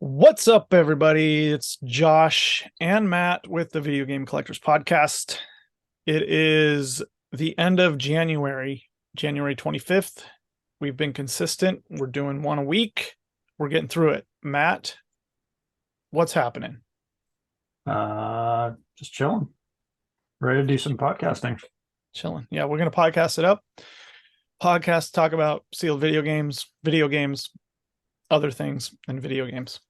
What's up, everybody? It's Josh and Matt with the Video Game Collectors Podcast. It is the end of January, January 25th. We've been consistent. We're doing one a week. We're getting through it. Matt, what's happening? Just chilling. Ready to do some podcasting. Chilling. Yeah, we're going to podcast it up. Podcast, talk about sealed video games, other things, and video games.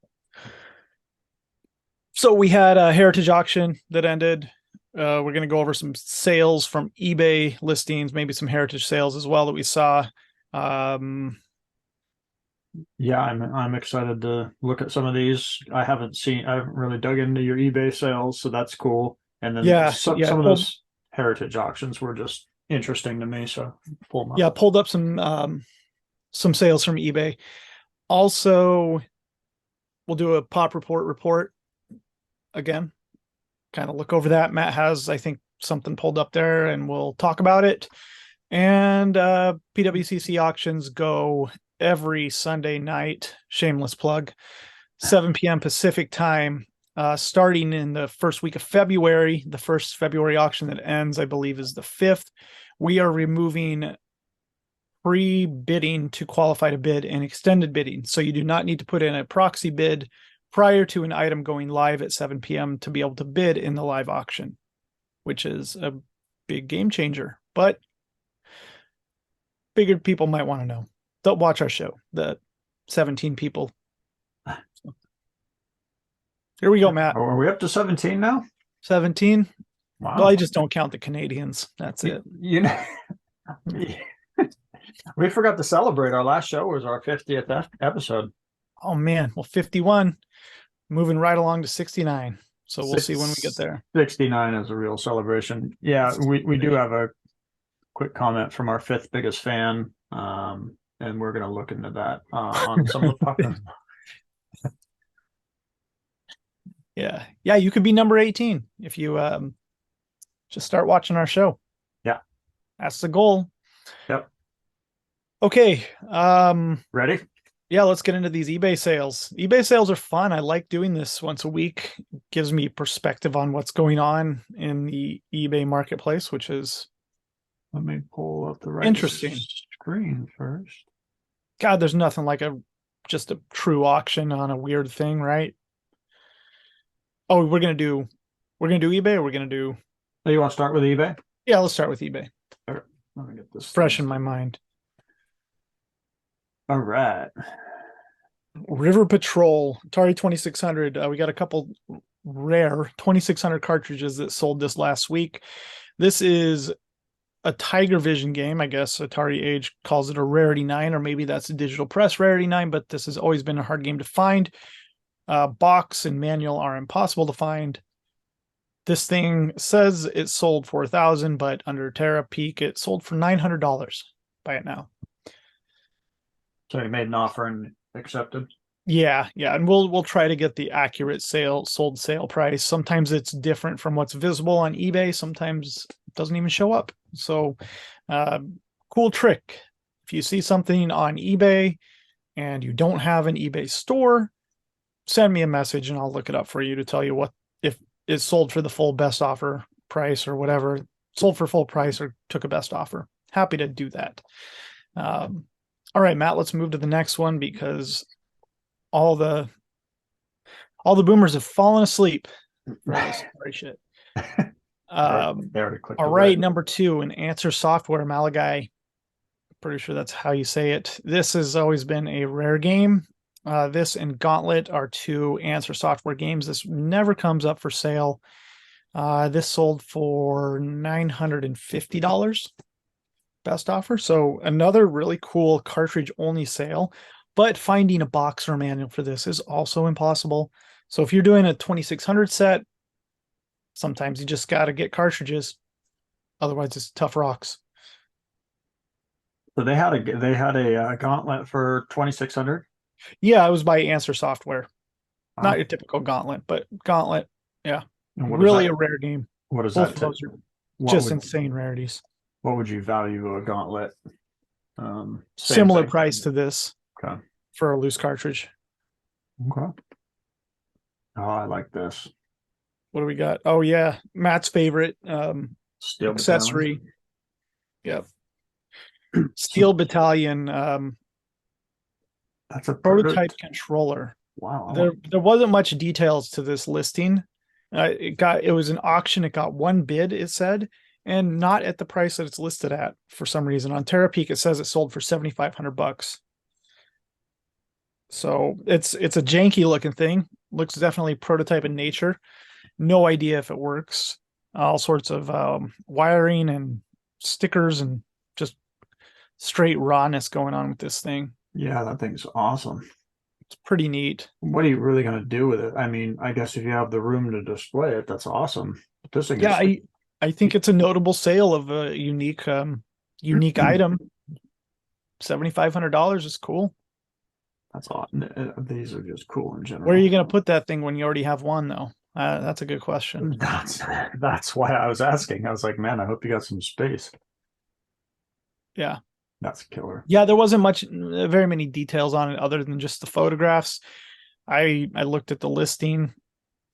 So we had a heritage auction that ended. We're going to go over some sales from eBay listings, maybe some heritage sales as well that we saw. Yeah, I'm excited to look at some of these. I haven't really dug into your eBay sales, so that's cool. And then Yeah, some yeah, some of those heritage auctions were just interesting to me, so pull them up. yeah, pulled up some sales from eBay. Also, we'll do a pop report again. Kind of look over that. Matt has, I think, something pulled up there, and we'll talk about it. And PWCC auctions go every Sunday night. Shameless plug. 7 p.m. Pacific time, starting in the first week of February. The first February auction that ends, I believe, is the 5th. We are removing pre-bidding to qualify to bid and extended bidding. So you do not need to put in a proxy bid prior to an item going live at 7 p.m. to be able to bid in the live auction, which is a big game changer. But bigger people might want to know. Don't watch our show, the 17 people. Here we go, Matt. Are we up to 17 now? 17. Wow. Well, I just don't count the Canadians. That's it. You know, we forgot to celebrate. Our last show was our 50th episode. Oh, man. Well, 51. Moving right along to 69. So we'll see when we get there. 69 is a real celebration. Yeah, we do have a quick comment from our fifth biggest fan, and we're going to look into that on some of the podcasts. Yeah, you could be number 18 if you just start watching our show. Yeah, that's the goal. Yep. Okay. Ready? Yeah, let's get into these eBay sales. eBay sales are fun. I like doing this once a week. It gives me perspective on what's going on in the eBay marketplace, which is let me pull up the right interesting screen first. God, there's nothing like just a true auction on a weird thing, right? Oh, we're gonna do eBay, or we're gonna do. Oh, you want to start with eBay? Yeah, let's start with eBay. Right. Let me get this fresh in my mind. All right. River Patrol Atari 2600. We got a couple rare 2600 cartridges that sold this last week. This is a Tiger Vision game. I guess Atari Age calls it a Rarity 9, or maybe that's a Digital Press Rarity 9, but this has always been a hard game to find. Box and manual are impossible to find. This thing says it sold for $1,000, but under Terra Peak, it sold for $900. Buy it now. So you made an offer and accepted? Yeah, and we'll try to get the accurate sold sale price. Sometimes it's different from what's visible on eBay. Sometimes it doesn't even show up. So, cool trick. If you see something on eBay and you don't have an eBay store, send me a message and I'll look it up for you to tell you what if it's sold for the full best offer price or whatever, sold for full price or took a best offer. Happy to do that. All right, Matt, let's move to the next one because all the boomers have fallen asleep for this shit. All right, number 2, an Answer Software Malagai. Pretty sure that's how you say it. This has always been a rare game. This and Gauntlet are 2 Answer Software games. This never comes up for sale. This sold for $950. Best offer. So another really cool cartridge only sale, but finding a box or a manual for this is also impossible. So if you're doing a 2600 set, sometimes you just got to get cartridges. Otherwise it's tough rocks. So they had a Gauntlet for 2600. Yeah, it was by Answer Software. Wow. Not your typical Gauntlet, but Gauntlet. Yeah, really a rare game. What is Both that? Those are just insane rarities. What would you value a Gauntlet? Similar price to this. Okay. For a loose cartridge. Okay. Oh, I like this. What do we got? Oh yeah, Matt's favorite Steel battalion. accessory. Yep. Steel Battalion That's a prototype controller. Wow. There wasn't much details to this listing. It was an auction. It got one bid, it said, and not at the price that it's listed at for some reason. On TerraPeak, it says it sold for $7,500. So it's a janky looking thing. Looks definitely prototype in nature. No idea if it works. All sorts of wiring and stickers and just straight rawness going on with this thing. Yeah, that thing's awesome. It's pretty neat. What are you really going to do with it? I mean, I guess if you have the room to display it, that's awesome. But this thing Yeah, is I think it's a notable sale of a unique item. $7,500 is cool. that's awesome. These are just cool in general. Where are you going to put that thing when you already have one, though? That's a good question. That's why I was asking. I was like, man, I hope you got some space. Yeah. That's killer. Yeah, there wasn't very many details on it other than just the photographs. I looked at the listing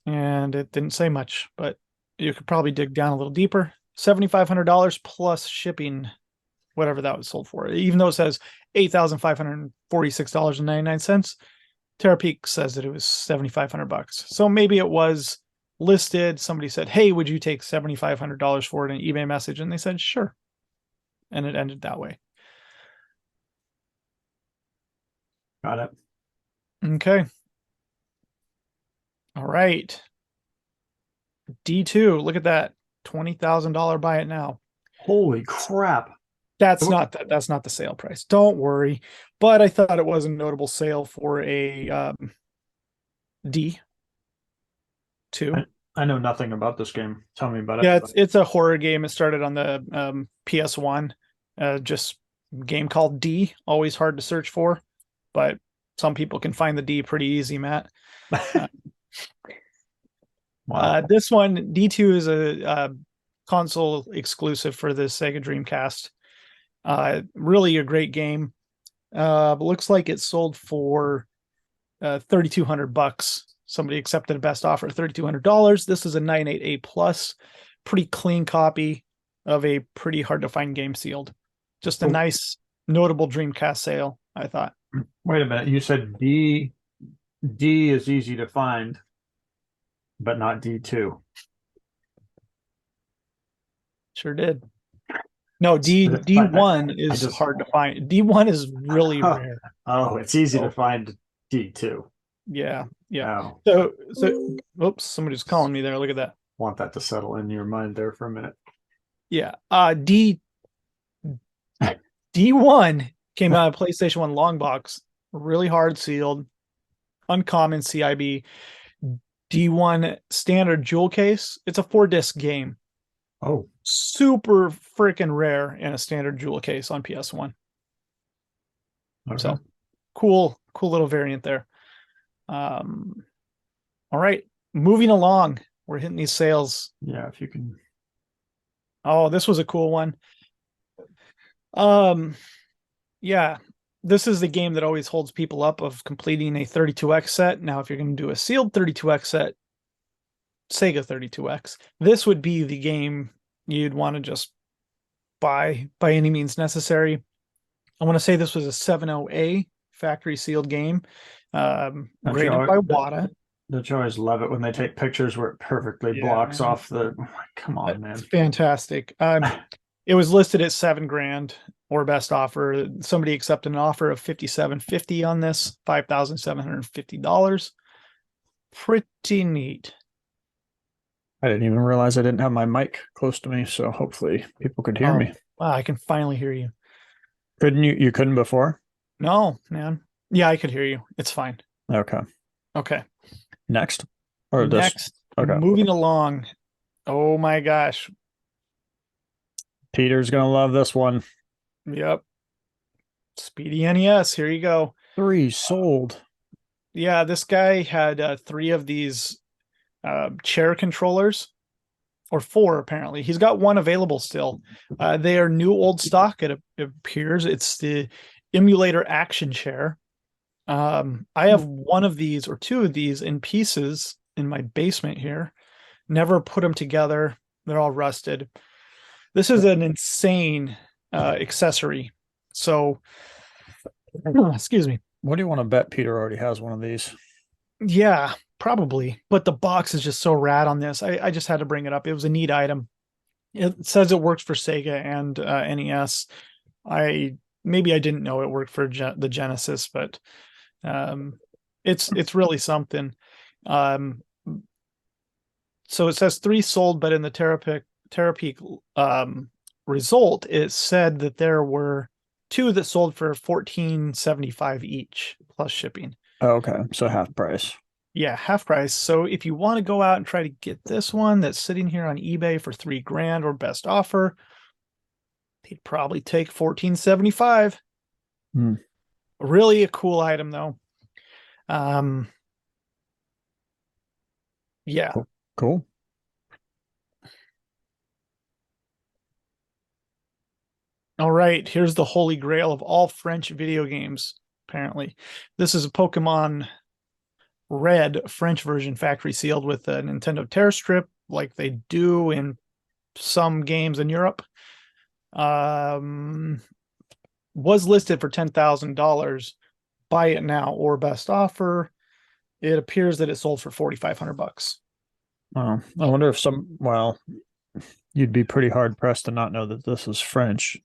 and it didn't say much, but you could probably dig down a little deeper. $7,500 plus shipping, whatever that was sold for. Even though it says $8,546.99, TerraPeak says that it was $7,500. So maybe it was listed. Somebody said, "Hey, would you take $7,500 for it?" in an eBay message, and they said, "Sure," and it ended that way. Got it. Okay. All right. D2, look at that. $20,000 buy it now. Holy crap. That's not the sale price. Don't worry. But I thought it was a notable sale for a D2. I know nothing about this game. Tell me about it. Yeah, it's a horror game. It started on the PS1. Just game called D. Always hard to search for, but some people can find the D pretty easy, Matt. Wow. This one, D2, is a console exclusive for the Sega Dreamcast. Really a great game. But looks like it sold for $3,200. Somebody accepted a best offer of $3,200. This is a 988 plus, pretty clean copy of a pretty hard to find game sealed. Just a nice, notable Dreamcast sale, I thought. Wait a minute. You said D is easy to find, but not D2. Sure did. No, D1 is hard to find. D1 is really rare. Oh, it's easy to find D2. Yeah. Oh. So oops, somebody's calling me there. Look at that. Want that to settle in your mind there for a minute. Yeah. D1 came out of PlayStation 1 long box, really hard sealed, uncommon CIB. D1 standard jewel case. It's a 4-disc game. Oh, super freaking rare in a standard jewel case on PS1. okay. So cool little variant there. All right, moving along. We're hitting these sales. Yeah, if you can. Oh, this was a cool one. Yeah, this is the game that always holds people up of completing a 32X set. Now, if you're going to do a sealed 32X set, Sega 32X, this would be the game you'd want to just buy by any means necessary. I want to say this was a 70A factory sealed game, graded by Wada. Don't you always love it when they take pictures where it perfectly blocks off the? Come on, man! Fantastic. It was listed at $7,000 or best offer. Somebody accepted an offer of $5,750 on this, $5,750. Pretty neat. I didn't even realize I didn't have my mic close to me, so hopefully people could hear me. Wow, I can finally hear you. Couldn't you? You couldn't before? No, man. Yeah, I could hear you. It's fine. Okay. Next. Or Next. This? Okay. Moving along. Oh my gosh. Peter's gonna love this one. Yep. Speedy NES. Here you go. 3 sold. Yeah, this guy had 3 of these chair controllers, or 4 apparently. He's got 1 available still. They are new old stock. It appears it's the emulator action chair. I have 1 of these or 2 of these in pieces in my basement here. Never put them together. They're all rusted. This is an insane accessory. So, excuse me. What do you want to bet Peter already has one of these? Yeah, probably. But the box is just so rad on this. I just had to bring it up. It was a neat item. It says it works for Sega and NES. Maybe I didn't know it worked for the Genesis, but it's really something. So it says 3 sold, but in the Terapeak result, it said that there were 2 that sold for $14.75 each plus shipping. Oh, okay, so half price. Yeah, half price. So if you want to go out and try to get this one that's sitting here on eBay for $3,000 or best offer, they'd probably take $14.75. Really a cool item though. Yeah. Cool. All right, here's the holy grail of all French video games, apparently. This is a Pokemon Red French version, factory sealed with a Nintendo Tear strip, like they do in some games in Europe. Was listed for $10,000. Buy it now or best offer. It appears that it sold for $4,500. Oh, I wonder if you'd be pretty hard pressed to not know that this is French.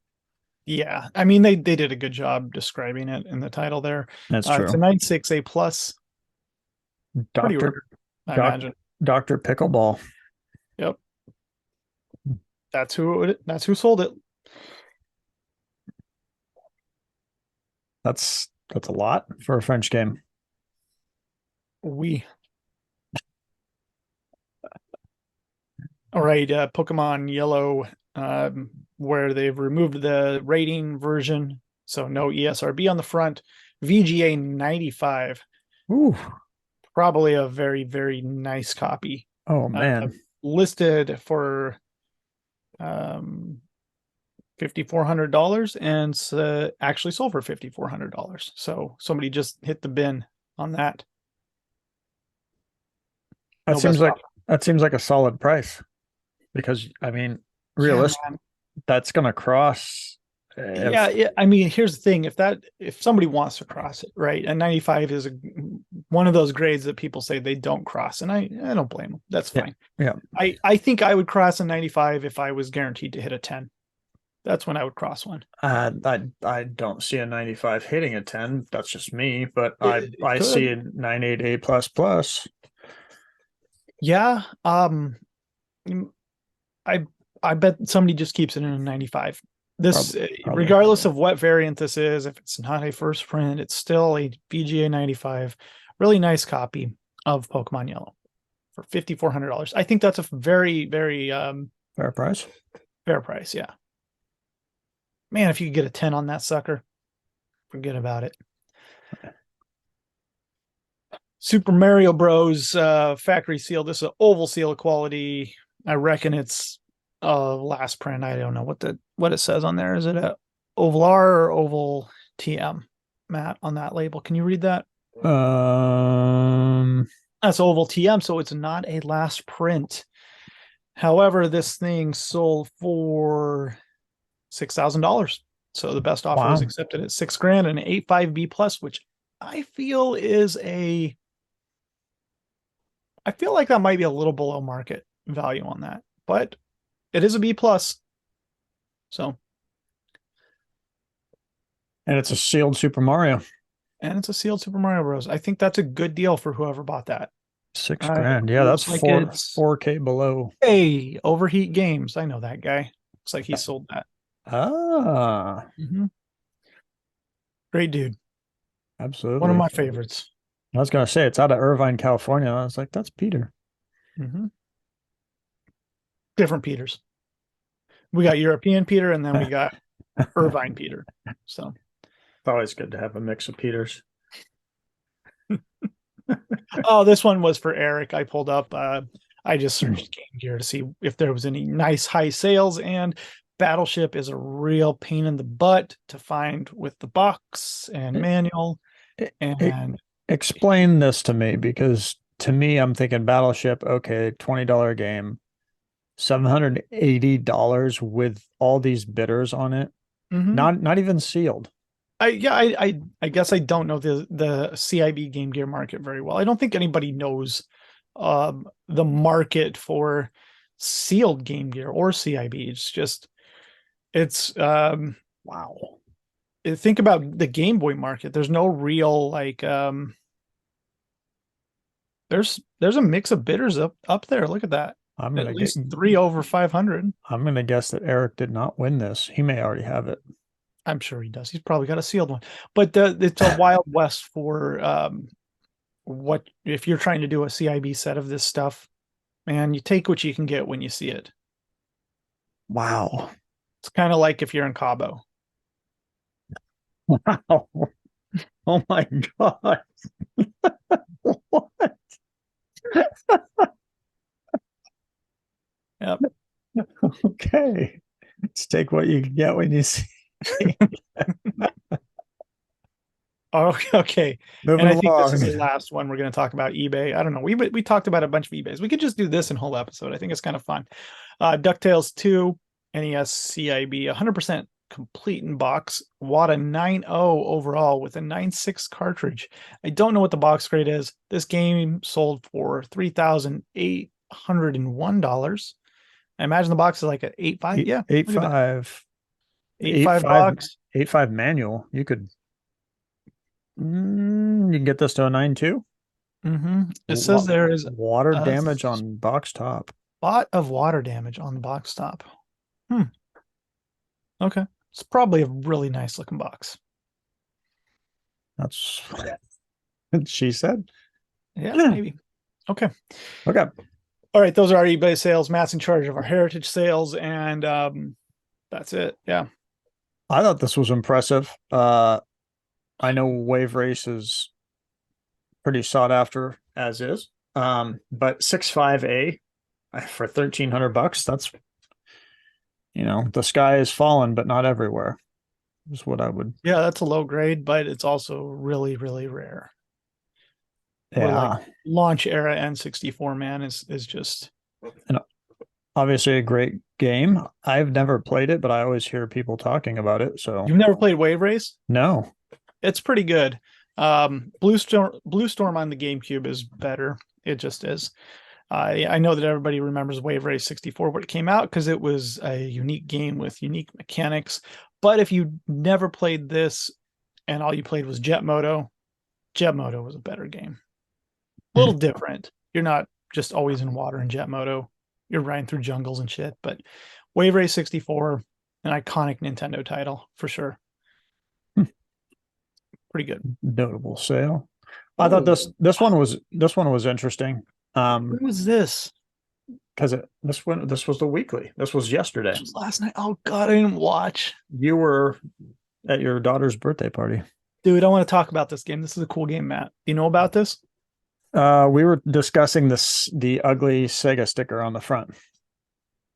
Yeah, I mean they did a good job describing it in the title there. That's true. It's a 96A plus. Pretty rare, I imagine. Dr. Pickleball. Yep. That's who sold it. That's a lot for a French game. All right, Pokemon Yellow, where they've removed the rating version, so no ESRB on the front. VGA 95. Ooh, probably a very, very nice copy. Oh man, listed for $5,400 and actually sold for $5,400. So somebody just hit the bin on that. That seems like a solid price, because I mean, realistically, that's going to cross. I mean, here's the thing: if somebody wants to cross it, right? And 95 is one of those grades that people say they don't cross, and I don't blame them. That's fine. Yeah. I think I would cross a 95 if I was guaranteed to hit a 10. That's when I would cross one. I don't see a 95 hitting a 10. That's just me, but I see a 98A plus plus. Yeah. I bet somebody just keeps it in a 95. This, probably. Regardless of what variant this is, if it's not a first print, it's still a VGA 95. Really nice copy of Pokemon Yellow for $5,400. I think that's a very, very fair price. Fair price, yeah. Man, if you could get a 10 on that sucker, forget about it. Okay. Super Mario Bros. Factory seal. This is an oval seal quality. I reckon it's last print. I don't know what it says on there. Is it a oval R or oval TM? Matt, on that label, can you read that? That's oval TM, so it's not a last print. However, this thing sold for $6,000. So the best offer was accepted at $6,000 and an 85B plus, which I feel like that might be a little below market value on that, but it is a B plus. So, and it's a sealed Super Mario. And it's a sealed Super Mario Bros. I think that's a good deal for whoever bought that. $6,000. Yeah, that's like 4K below. Hey, Overheat Games. I know that guy. Looks like he sold that. Great dude. Absolutely. One of my favorites. I was going to say, it's out of Irvine, California. I was like, that's Peter. Different Peters. We got European Peter, and then we got Irvine Peter. So it's always good to have a mix of Peters. Oh, this one was for Eric. I pulled up. I just searched Game Gear to see if there was any nice high sales, and Battleship is a real pain in the butt to find with the box and manual. And explain this to me, because to me, I'm thinking Battleship, okay, $20 game, $780 with all these bidders on it. Mhm. Not even sealed. I guess I don't know the CIB Game Gear market very well. I don't think anybody knows the market for sealed Game Gear or CIB. It's just it's Wow. think about the Game Boy market. There's no real like there's a mix of bidders up there. Look at that. I'm At gonna get least three over 500. I'm gonna guess that Eric did not win this. He may already have it. I'm sure he does. He's probably got a sealed one. But it's a wild west for what if you're trying to do a CIB set of this stuff, man, you take what you can get when you see it. Wow. It's kind of like if you're in Cabo. Wow. Oh my God. What? Yep. Okay. Let's take what you can get when you see. Oh, okay. Moving And I think this is the along. last one we're going to talk about eBay. I don't know. We talked about a bunch of eBays. We could just do this in whole episode. I think it's kind of fun. DuckTales 2, NES CIB, 100% complete in box. WATA 9.0 overall with a 9.6 cartridge. I don't know what the box grade is. This game sold for $3,801. I imagine the box is like an 8.5. Yeah. 8.5. 8.5 box. 8.5 manual. You can get this to a 9.2. It says there is water a damage on box top. lot of water damage on the box top. Okay. It's probably a really nice looking box. That's what she said. Yeah, maybe. Okay. Okay. All right. Those are our eBay sales. Matt's in charge of our heritage sales, and that's it. Yeah. I thought this was impressive. I know Wave Race is pretty sought after as is. But 6.5A for $1,300, that's the sky is fallen, but not everywhere. Is what I would. Yeah, that's a low grade, but it's also really, really rare. Or Yeah. like launch era N64, man, is just And obviously a great game. I've never played it, but I always hear people talking about it. So you've never played Wave Race? no. It's pretty good. Blue Storm on the GameCube is better. It just is. I know that everybody remembers Wave Race 64 when it came out because it was a unique game with unique mechanics. But if you never played this and all you played was Jet Moto was a better game. A little different. You're not just always in water in Jet Moto. You're riding through jungles and shit. But Wave Race 64, an iconic Nintendo title for sure. Pretty good. Notable sale. I thought this one was interesting. When was this? Because this was the weekly. This was yesterday. This was last night. Oh God, I didn't watch. You were at your daughter's birthday party. Dude, I want to talk about this game. This is a cool game, Matt. Do you know about this? We were discussing the ugly Sega sticker on the front.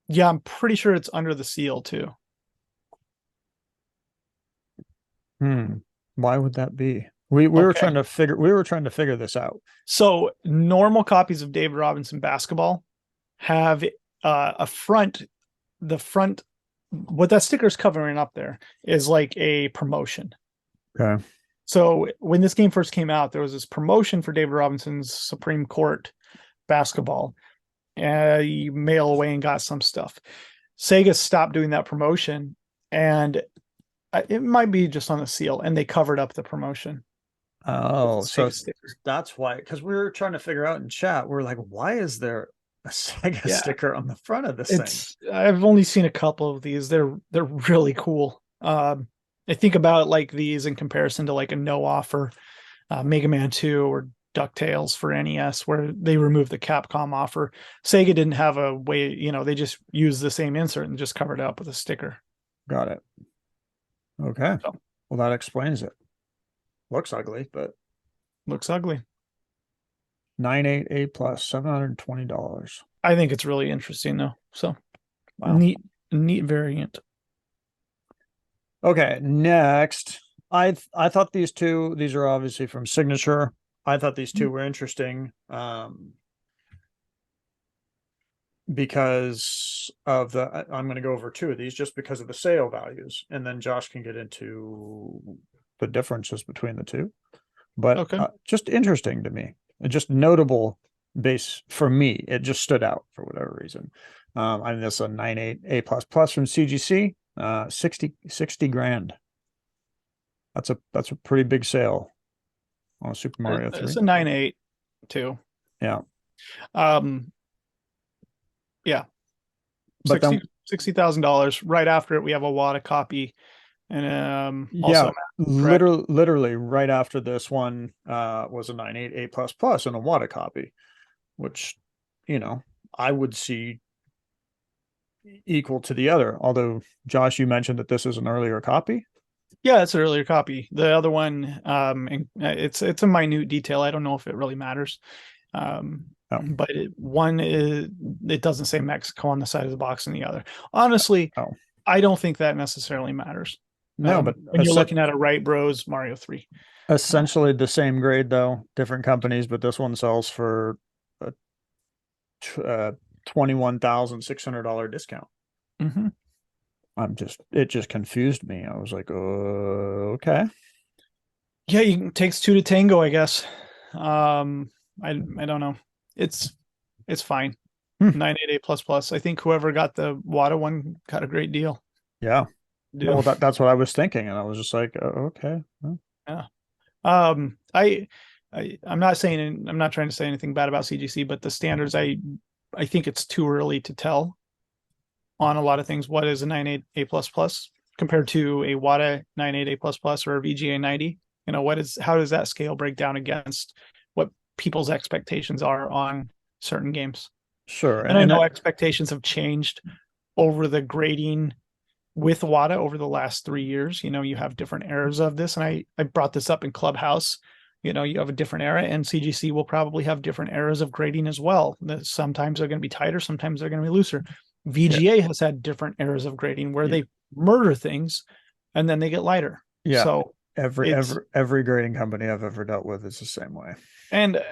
Yeah, I'm pretty sure it's under the seal too. Why would that be? We were trying to figure this out. So normal copies of David Robinson Basketball have a front. The front, what that sticker is covering up there is like a promotion. Okay. So when this game first came out, there was this promotion for David Robinson's Supreme Court Basketball. You mail away and got some stuff. Sega stopped doing that promotion, and it might be just on the seal, and they covered up the promotion. Oh, so that's why. Because we were trying to figure out in chat, we're like, why is there a Sega sticker on the front of this thing? I've only seen a couple of these. They're really cool. I think about like these in comparison to like a no offer Mega Man 2 or DuckTales for NES, where they removed the Capcom offer. Sega didn't have a way, they just used the same insert and just covered it up with a sticker. Got it. Okay. So, well, that explains it. Looks ugly, but looks ugly. 9.8 A+, $720. I think it's really interesting though. So wow. Neat variant. Okay, next. I thought these are obviously from Signature. I thought these two were interesting because of I'm going to go over two of these just because of the sale values, and then Josh can get into the differences between the two. But Okay. Just interesting to me, and just notable base for me. It just stood out for whatever reason. I mean, this is a 9.8 A++ from CGC, 60 grand. That's a pretty big sale on a Super Mario 3. It's a 9.8 too. Yeah. Yeah. But then, $60,000. Right after it, we have a WADA copy. And yeah, also literally right after this one was a 9.8 A++ and a WADA copy, which, you know, I would see equal to the other. Although, Josh, you mentioned that this is an earlier copy. Yeah, it's an earlier copy. The other one, it's a minute detail. I don't know if it really matters. But one is, it doesn't say Mexico on the side of the box, and the other. Honestly, I don't think that necessarily matters. No, but when you're looking at a Right Bros Mario 3. Essentially the same grade though, different companies, but this one sells for a $21,600 discount. Mm-hmm. It just confused me. I was like, okay. Yeah, it takes two to tango, I guess. I don't know. It's fine. 9.8 A++. I think whoever got the WADA one got a great deal. Yeah. Well, that's what I was thinking, and I was just like, okay. Yeah. I'm not trying to say anything bad about CGC, but the standards, I think it's too early to tell on a lot of things. What is a 9.8 A++ compared to a WADA 9.8 A++ or a VGA 90? You know, how does that scale break down against what people's expectations are on certain games? Sure. And I know expectations have changed over the grading with WADA over the last 3 years. You know, you have different eras of this, and I brought this up in Clubhouse. You know, you have a different era, and CGC will probably have different eras of grading as well. Sometimes they're going to be tighter, sometimes they're going to be looser. VGA has had different eras of grading where they murder things and then they get lighter. Yeah. So every grading company I've ever dealt with is the same way. And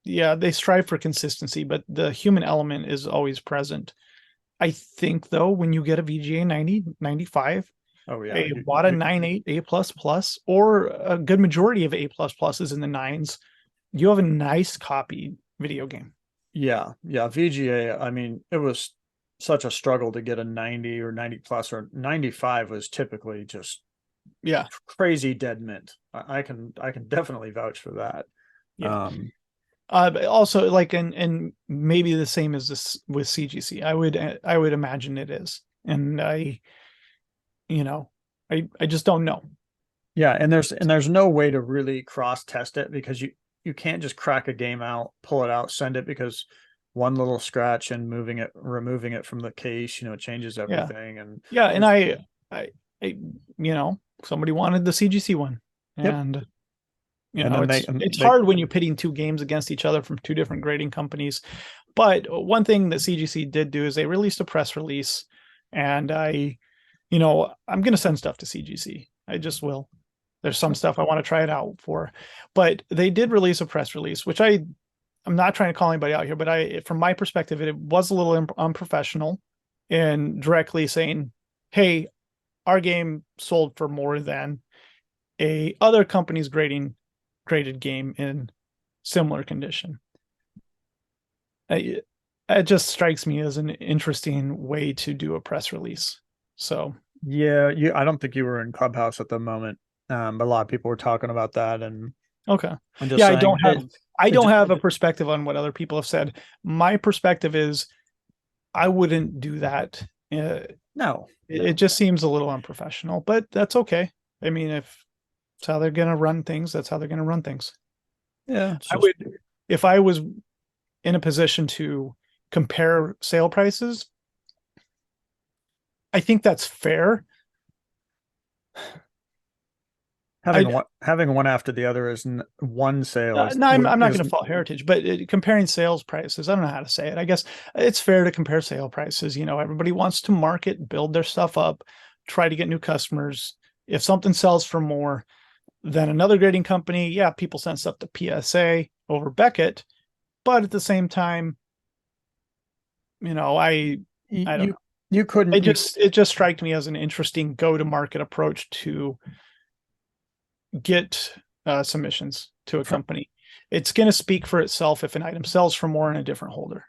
yeah, they strive for consistency, but the human element is always present. I think though, when you get a VGA 90, 95, a WADA 9.8 A++, or a good majority of A++s in the 9s, you have a nice copy video game. Yeah. VGA, I mean, it was such a struggle to get a 90 or 90 plus, or 95 was typically just crazy dead mint. I can definitely vouch for that. Yeah. But also, like, and maybe the same as this with CGC. I would imagine it is, and I just don't know. Yeah, and there's no way to really cross test it, because you can't just crack a game out, pull it out, send it, because one little scratch and removing it from the case, changes everything. And I somebody wanted the CGC one, and it's hard when you're pitting two games against each other from two different grading companies. But one thing that CGC did do is they released a press release, and I'm going to send stuff to CGC. I just will. There's some stuff I want to try it out for, but they did release a press release, which I'm not trying to call anybody out here, but from my perspective, it was a little unprofessional in directly saying, hey, our game sold for more than a other company's graded game in similar condition. It just strikes me as an interesting way to do a press release. So yeah, I don't think you were in Clubhouse at the moment, but a lot of people were talking about that. And okay, I don't have a perspective on what other people have said. My perspective is I wouldn't do that. It just seems a little unprofessional, but that's okay. I mean, if it's how they're going to run things, that's how they're going to run things. Yeah. If I was in a position to compare sale prices, I think that's fair. Having one after the other is one sale. No, I'm not going to fault Heritage, but comparing sales prices, I don't know how to say it. I guess it's fair to compare sale prices. Everybody wants to market, build their stuff up, try to get new customers. If something sells for more, Then another grading company, yeah, people send stuff to PSA over Beckett, but at the same time, I don't know. You couldn't. It just striked me as an interesting go-to-market approach to get submissions to a company. It's going to speak for itself if an item sells for more in a different holder.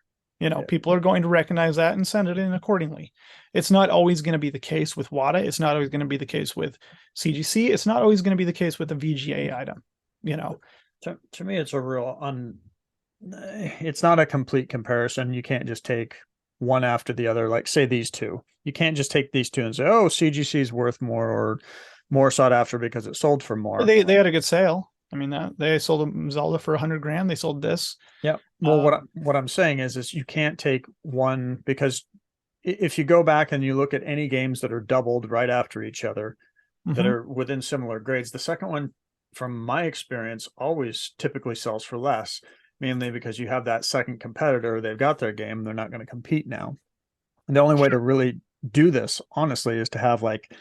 People are going to recognize that and send it in accordingly. It's not always going to be the case with WADA. It's not always going to be the case with CGC. It's not always going to be the case with a VGA item. To me, it's a real it's not a complete comparison. You can't just take one after the other. Like say these two, you can't just take these two and say, oh, CGC is worth more or more sought after because it sold for more. They had a good sale. I mean, they sold Zelda for $100,000. They sold this. Yeah. Well, what I'm saying is you can't take one, because if you go back and you look at any games that are doubled right after each other, that are within similar grades, the second one, from my experience, always typically sells for less, mainly because you have that second competitor. They've got their game. They're not going to compete now. And the only way to really do this, honestly, is to have like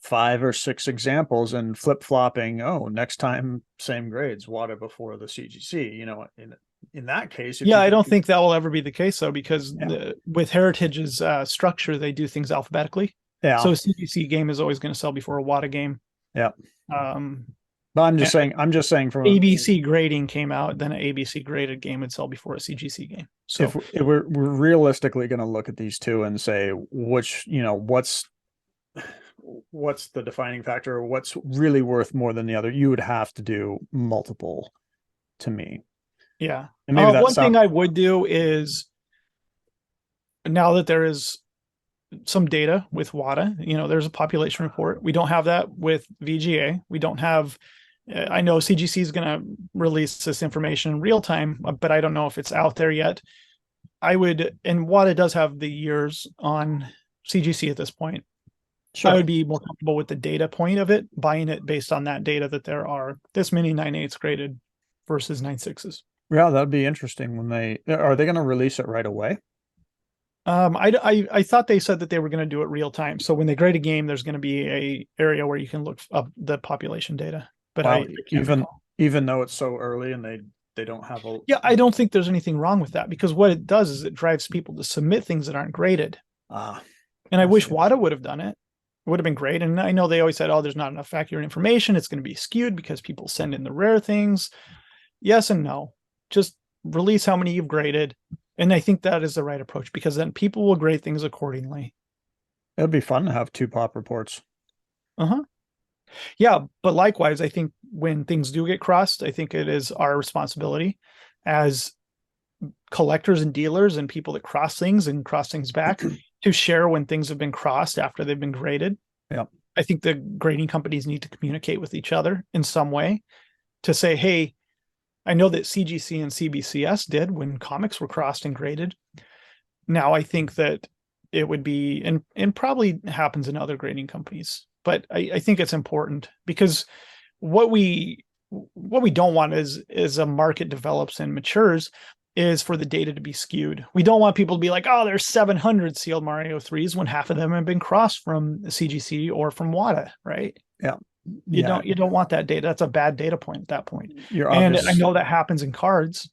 5 or 6 examples and flip-flopping. Oh, next time same grades, WADA before the CGC. In that case, I don't think that will ever be the case though, because with Heritage's structure, they do things alphabetically. Yeah. So a CGC game is always going to sell before a WADA game. Yeah. But I'm just saying from ABC grading came out, then an ABC graded game would sell before a CGC game. So if we're realistically going to look at these two and say which, what's the defining factor, or what's really worth more than the other, you would have to do multiple, to me. Yeah. And maybe one thing I would do is, now that there is some data with WADA, there's a population report. We don't have that with VGA. We don't have, I know CGC is going to release this information in real time, but I don't know if it's out there yet. And WADA does have the years on CGC at this point. Sure. I would be more comfortable with the data point of it, buying it based on that data, that there are this many 9.8s graded versus 9.6s. Yeah, that'd be interesting. Are they going to release it right away? I thought they said that they were going to do it real time. So when they grade a game, there's going to be a area where you can look up the population data. But even though it's so early and they don't have a... Yeah, I don't think there's anything wrong with that, because what it does is it drives people to submit things that aren't graded. And I wish WADA would have done it. It would have been great. And I know they always said, oh, there's not enough accurate information. It's going to be skewed because people send in the rare things. Yes and no. Just release how many you've graded. And I think that is the right approach, because then people will grade things accordingly. It'd be fun to have 2 pop reports. Yeah, but likewise, I think when things do get crossed, I think it is our responsibility as collectors and dealers and people that cross things and cross things back to share when things have been crossed after they've been graded. Yeah. I think the grading companies need to communicate with each other in some way to say, hey, I know that CGC and CBCS did when comics were crossed and graded. Now I think that it would be, and probably happens in other grading companies, but I think it's important, because what we don't want is a market develops and matures is for the data to be skewed. We don't want people to be like, oh, there's 700 sealed Mario 3s when half of them have been crossed from CGC or from WADA, right? Yeah. You don't want that data. That's a bad data point at that point. And I know that happens in cards.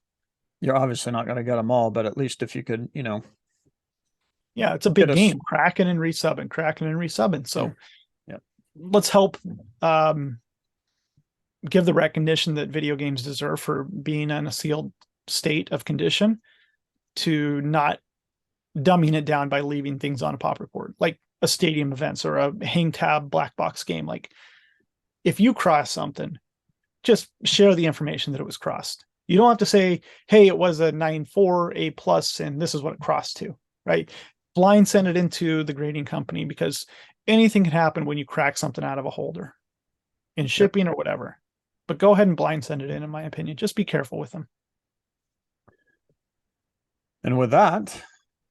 You're obviously not going to get them all, but at least if you could, yeah, it's a big game, cracking and resubbing. So let's help give the recognition that video games deserve for being in a sealed state of condition, to not dumbing it down by leaving things on a pop report, like a stadium events or a hang tab black box game. Like, if you cross something, just share the information that it was crossed. You don't have to say, hey, it was a 9.4 A+, and this is what it crossed to, right? Blind send it into the grading company, because anything can happen when you crack something out of a holder in shipping or whatever. But go ahead and blind send it in my opinion. Just be careful with them. And with that,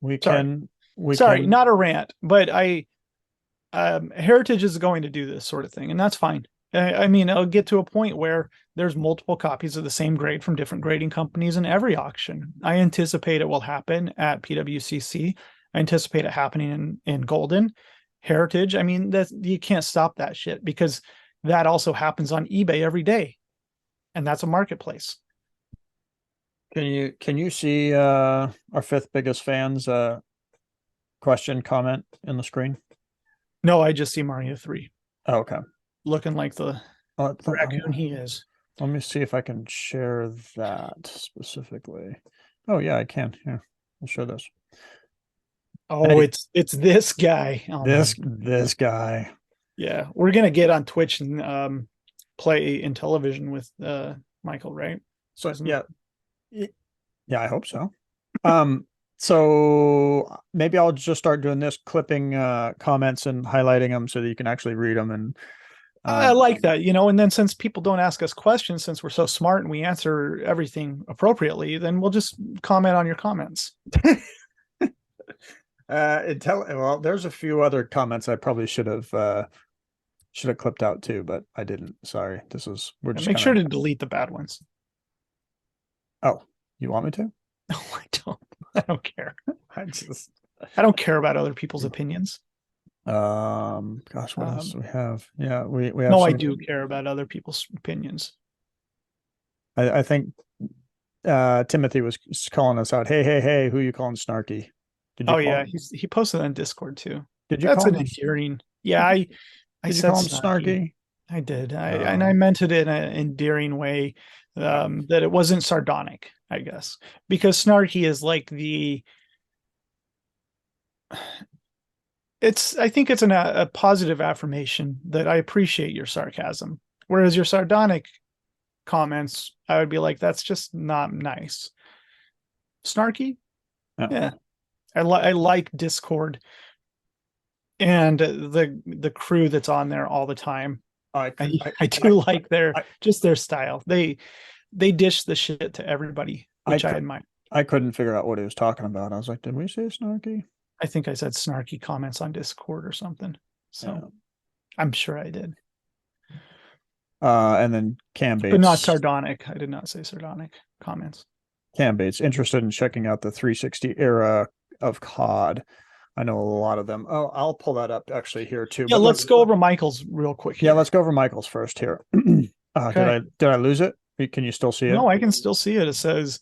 not a rant, but Heritage is going to do this sort of thing, and that's fine. I mean, it'll get to a point where there's multiple copies of the same grade from different grading companies in every auction. I anticipate it will happen at PWCC. I anticipate it happening in Golden Heritage. I mean, you can't stop that shit, because that also happens on eBay every day. And that's a marketplace. Can you see our fifth biggest fans question comment in the screen? No, I just see Mario 3 Oh, okay. looking like the raccoon he is. Let me see if I can share that specifically. Oh yeah, I can. Here, I'll show this. Oh, Hey. it's this guy. Oh, This guy. yeah, we're gonna get on Twitch and play in television with Michael, right? So Isn't yeah, yeah, I hope so. So maybe I'll just start doing this, clipping comments and highlighting them so that you can actually read them. And I like that, and then since people don't ask us questions, since we're so smart and we answer everything appropriately, then we'll just comment on your comments. well, there's a few other comments I probably should have clipped out too, but I didn't. Sorry. We're just Make sure to delete the bad ones. Oh, you want me to? No, I don't. I don't care. I don't care about other people's opinions. Gosh, what else do we have? Yeah, we have. No, I do care about other people's opinions. I think Timothy was calling us out. Hey, who you calling snarky? Oh yeah, he posted on Discord too. Did you? That's an endearing. Yeah, I said call him snarky. I did. And I meant it in an endearing way. That it wasn't sardonic, I guess, because snarky is like I think it's a positive affirmation that I appreciate your sarcasm. Whereas your sardonic comments, I would be like, that's just not nice. Snarky? Yeah. I like Discord and the crew that's on there all the time. I do like their style. They dish the shit to everybody, which I admire. I couldn't figure out what he was talking about. I was like, did we say snarky? I think I said snarky comments on Discord or something. So I'm sure I did. And then Cam Bates. But not sardonic. I did not say sardonic comments. Cam Bates, interested in checking out the 360 era of COD. I know a lot of them. Oh, I'll pull that up actually here too. Yeah, let's go over Michael's real quick. Here. Yeah, let's go over Michael's first here. Okay. Did I lose it? Can you still see it? No, I can still see it. It says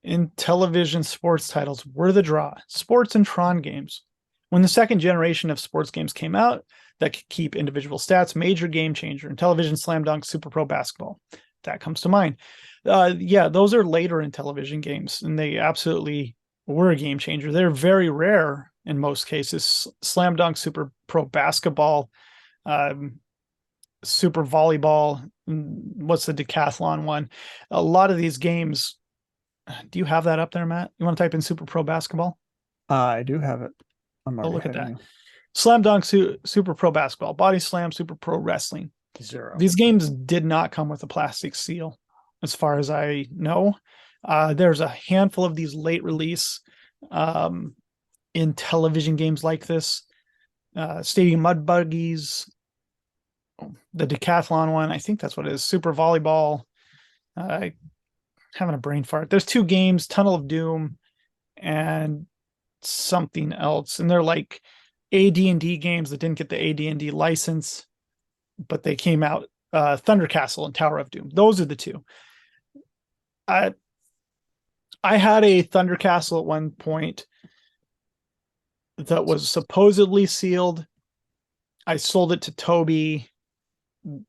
in television sports titles were the draw. Sports and Tron games. When the second generation of sports games came out that could keep individual stats, major game changer. In television, Slam Dunk, Super Pro Basketball. That comes to mind. Yeah, those are later in television games, and they absolutely were a game changer. They're very rare in most cases. Slam Dunk, Super Pro Basketball, Super Volleyball. What's the decathlon one? A lot of these games. Do you have that up there, Matt? You want to type in Super Pro Basketball? I do have it. Look at that. Slam Dunk, Super Pro Basketball, Body Slam, Super Pro Wrestling. 0. These games did not come with a plastic seal, as far as I know. There's a handful of these late release in television games like this. Stadium Mud Buggies, the decathlon one, I think that's what it is. Super Volleyball. Having a brain fart. There's 2 games, Tunnel of Doom and something else. And they're like AD&D games that didn't get the AD&D license, but they came out. Thunder Castle and Tower of Doom. Those are the 2. I had a Thunder Castle at one point that was supposedly sealed. I sold it to Toby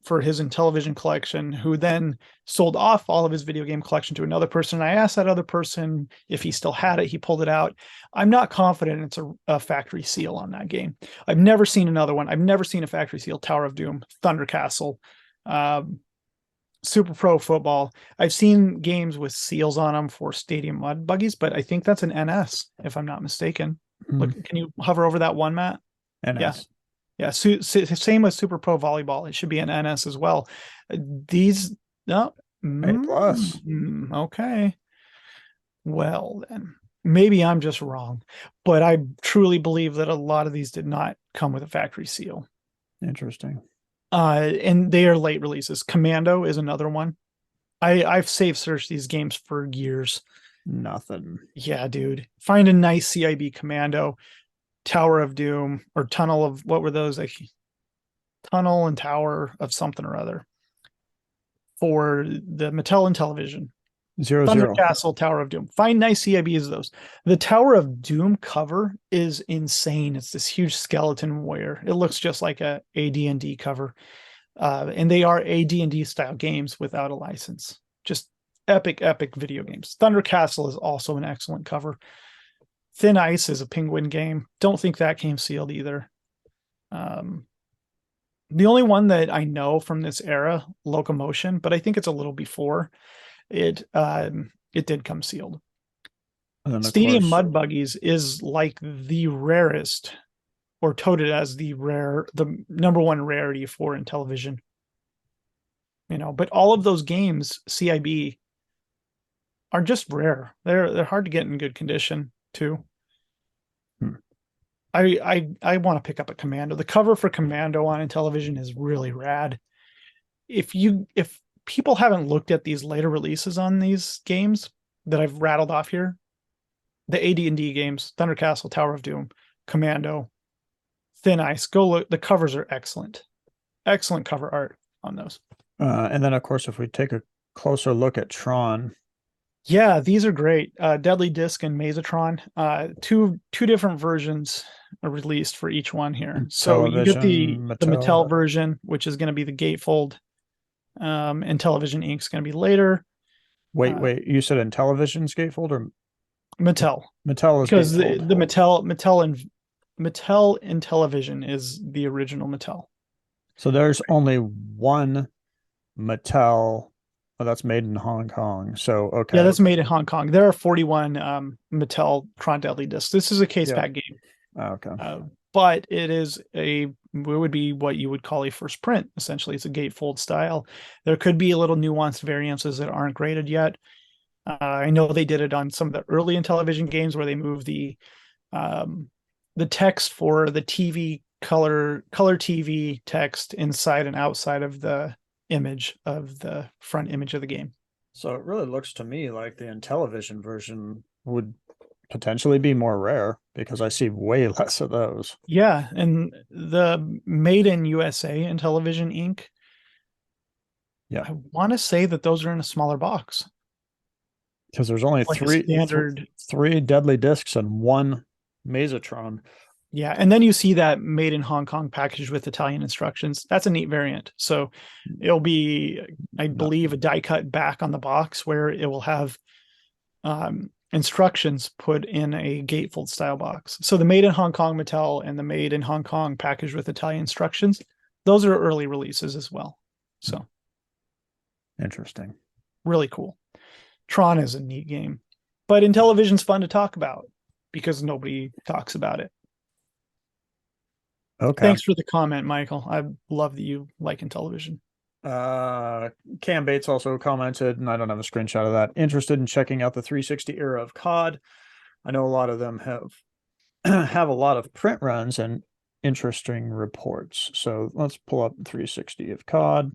for his Intellivision collection, who then sold off all of his video game collection to another person. I asked that other person if he still had it. He pulled it out. I'm not confident it's a factory seal on that game. I've never seen another one. I've never seen a factory seal. Tower of Doom, Thunder Castle, Super Pro Football. I've seen games with seals on them for Stadium Mud Buggies, but I think that's an NS, if I'm not mistaken. Look, can you hover over that one, Matt? NS. Yeah, same with Super Pro Volleyball. It should be an NS as well. These, no, A+. Okay. Well, then maybe I'm just wrong, but I truly believe that a lot of these did not come with a factory seal. Interesting. And they are late releases. Commando is another one. I've save searched these games for years. Nothing. Yeah, dude. Find a nice CIB Commando. Tower of Doom or Tunnel of, what were those? tunnel and tower of something or other for the Mattel Intellivision. 0, Thunder 0. Castle, Tower of Doom. Find nice CIBs of those. The Tower of Doom cover is insane. It's this huge skeleton warrior. It looks just like a AD&D cover. And they are AD&D style games without a license. Just epic video games. Thunder Castle is also an excellent cover. Thin Ice is a penguin game. Don't think that came sealed either. The only one that I know from this era, Locomotion, but I think it's a little before it did come sealed. And then, of Stadium course, Mud Buggies is like the rarest, or touted as the number one rarity for Intellivision. But all of those games, CIB, are just rare. They're hard to get in good condition too. I want to pick up a Commando. The cover for Commando on Intellivision is really rad. If people haven't looked at these later releases on these games that I've rattled off here, the AD&D games, Thunder Castle, Tower of Doom, Commando, Thin Ice, go look. The covers are excellent. Excellent cover art on those. And then, of course, if we take a closer look at Tron. Yeah, these are great. Deadly Disc and Mazatron. Two different versions are released for each one here. So you get the Mattel version, which is going to be the gatefold. Intellivision Inc. is going to be later. Wait, you said Intellivision's gatefold or Mattel? Mattel is because gatefold. the Mattel Intellivision is the original Mattel. So there's only one Mattel. Oh, that's made in Hong Kong. So okay. Yeah, that's made in Hong Kong. There are 41 Mattel Tron Deadly Discs. This is a case pack game. Okay. But it would be what you would call a first print. Essentially, it's a gatefold style. There could be a little nuanced variances that aren't graded yet. I know they did it on some of the early Intellivision games where they moved the text for the TV color TV text inside and outside of the image of the front image of the game. So it really looks to me like the Intellivision version would potentially be more rare because I see way less of those. Yeah, and the Made in USA Intellivision Inc. Yeah, I want to say that those are in a smaller box because there's only like three Deadly Discs and one Mazatron. Yeah, and then you see that Made in Hong Kong packaged with Italian instructions. That's a neat variant. So it'll be, I believe, a die cut back on the box where it will have instructions put in a gatefold style box. So the Made in Hong Kong Mattel and the Made in Hong Kong packaged with Italian instructions, those are early releases as well. So interesting. Really cool. Tron is a neat game, but Intellivision's fun to talk about because nobody talks about it. Okay. Thanks for the comment, Michael. I love that you like Intellivision. Cam Bates also commented, and I don't have a screenshot of that. Interested in checking out the 360 era of COD. I know a lot of them have a lot of print runs and interesting reports. So let's pull up the 360 of COD.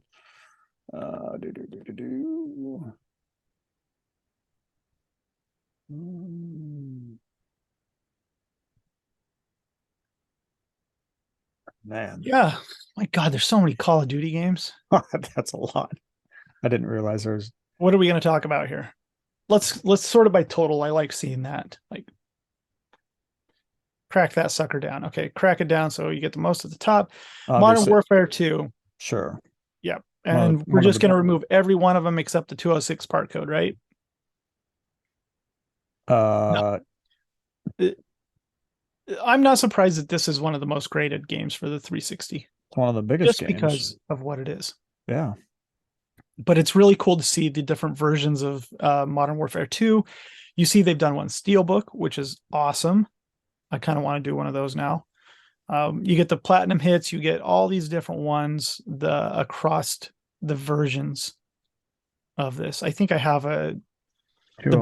Man. Yeah. My God, there's so many Call of Duty games. That's a lot. I didn't realize there was. What are we going to talk about here? Let's sort it by total. I like seeing that. Like, crack that sucker down. Okay, crack it down so you get the most at the top. Obviously. Modern Warfare 2. Sure. Yep. And we're just going to remove every one of them except the 206 part code, right? No. I'm not surprised that this is one of the most graded games for the 360. It's one of the biggest games. Because of what it is. Yeah. But it's really cool to see the different versions of Modern Warfare 2. You see they've done one Steelbook, which is awesome. I kind of want to do one of those now. You get the platinum hits. You get all these different ones across the versions of this. I think I have the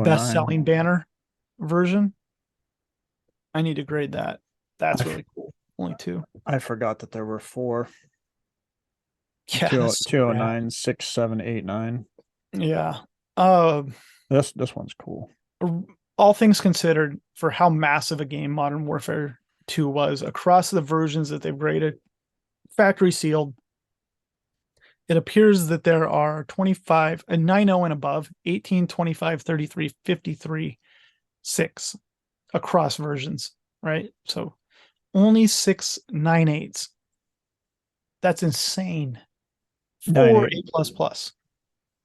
best-selling banner version. I need to grade that. That's really cool. Only 2. I forgot that there were 4. Yeah. 209, 6, 7, 8, 9. Yeah. This one's cool. All things considered, for how massive a game Modern Warfare 2 was across the versions that they've graded, factory sealed. It appears that there are 25 and 9.0 and above, 18, 25, 33, 53, 6 across versions, right? So only 6 9.8s. That's insane. 4 9.8. A++.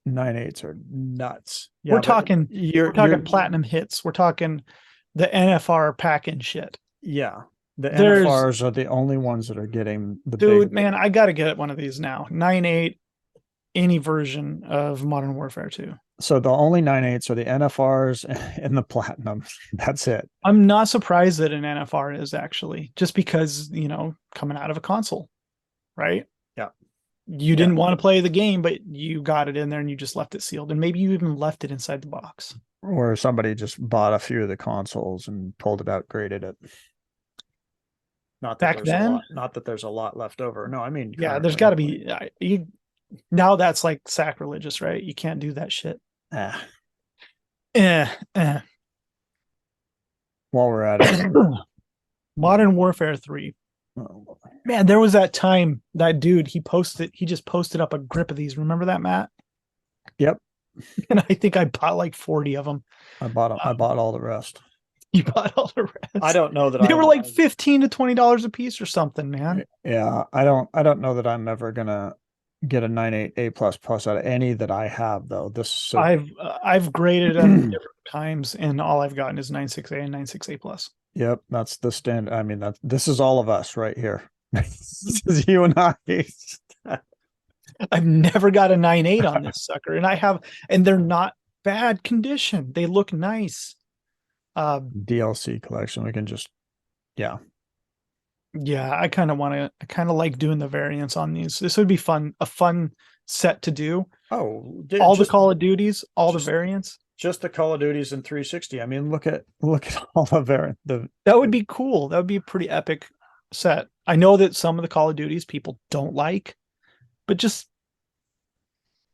9.8s are nuts. We're but talking you're platinum hits. We're talking the NFR pack-in shit. Yeah. The There's- NFRs are the only ones that are getting the Dude, big. man, I gotta get one of these now. 9.8, any version of Modern Warfare 2. So the only 9.8s are the NFRs and the platinum. That's it. I'm not surprised that an NFR is actually, just because, coming out of a console, right? Yeah. You didn't want to play the game, but you got it in there and you just left it sealed. And maybe you even left it inside the box. Or somebody just bought a few of the consoles and pulled it out, graded it. Not that Back there's then? a lot, not that there's a lot left over. No, I mean, Yeah, there's got to be. Now that's like sacrilegious, right? You can't do that shit. Ah, Eh. while we're at it. Modern Warfare 3. Oh, Man, there was that time that dude, he just posted up a grip of these. Remember that, Matt? Yep. And I think I bought like 40 of them. I bought all the rest. You bought all the rest. I don't know that They were like $15 to $20 a piece or something, man. Yeah, I don't know that I'm ever gonna get a 9.8 A++ out of any that I have though. This I've graded them different times, and all I've gotten is 9.6A and 9.6A+. Yep, that's the standard. I mean, this is all of us right here. This is you and I. I've never got a 9.8 on this sucker, and they're not bad condition. They look nice. DLC collection. We can just, yeah. Yeah, I kind of like doing the variants on these. This would be a fun set to do. Oh, all the Call of Duties, all the variants. Just the Call of Duties in 360. I mean, look at all of the. That would be cool. That would be a pretty epic set. I know that some of the Call of Duties people don't like, but just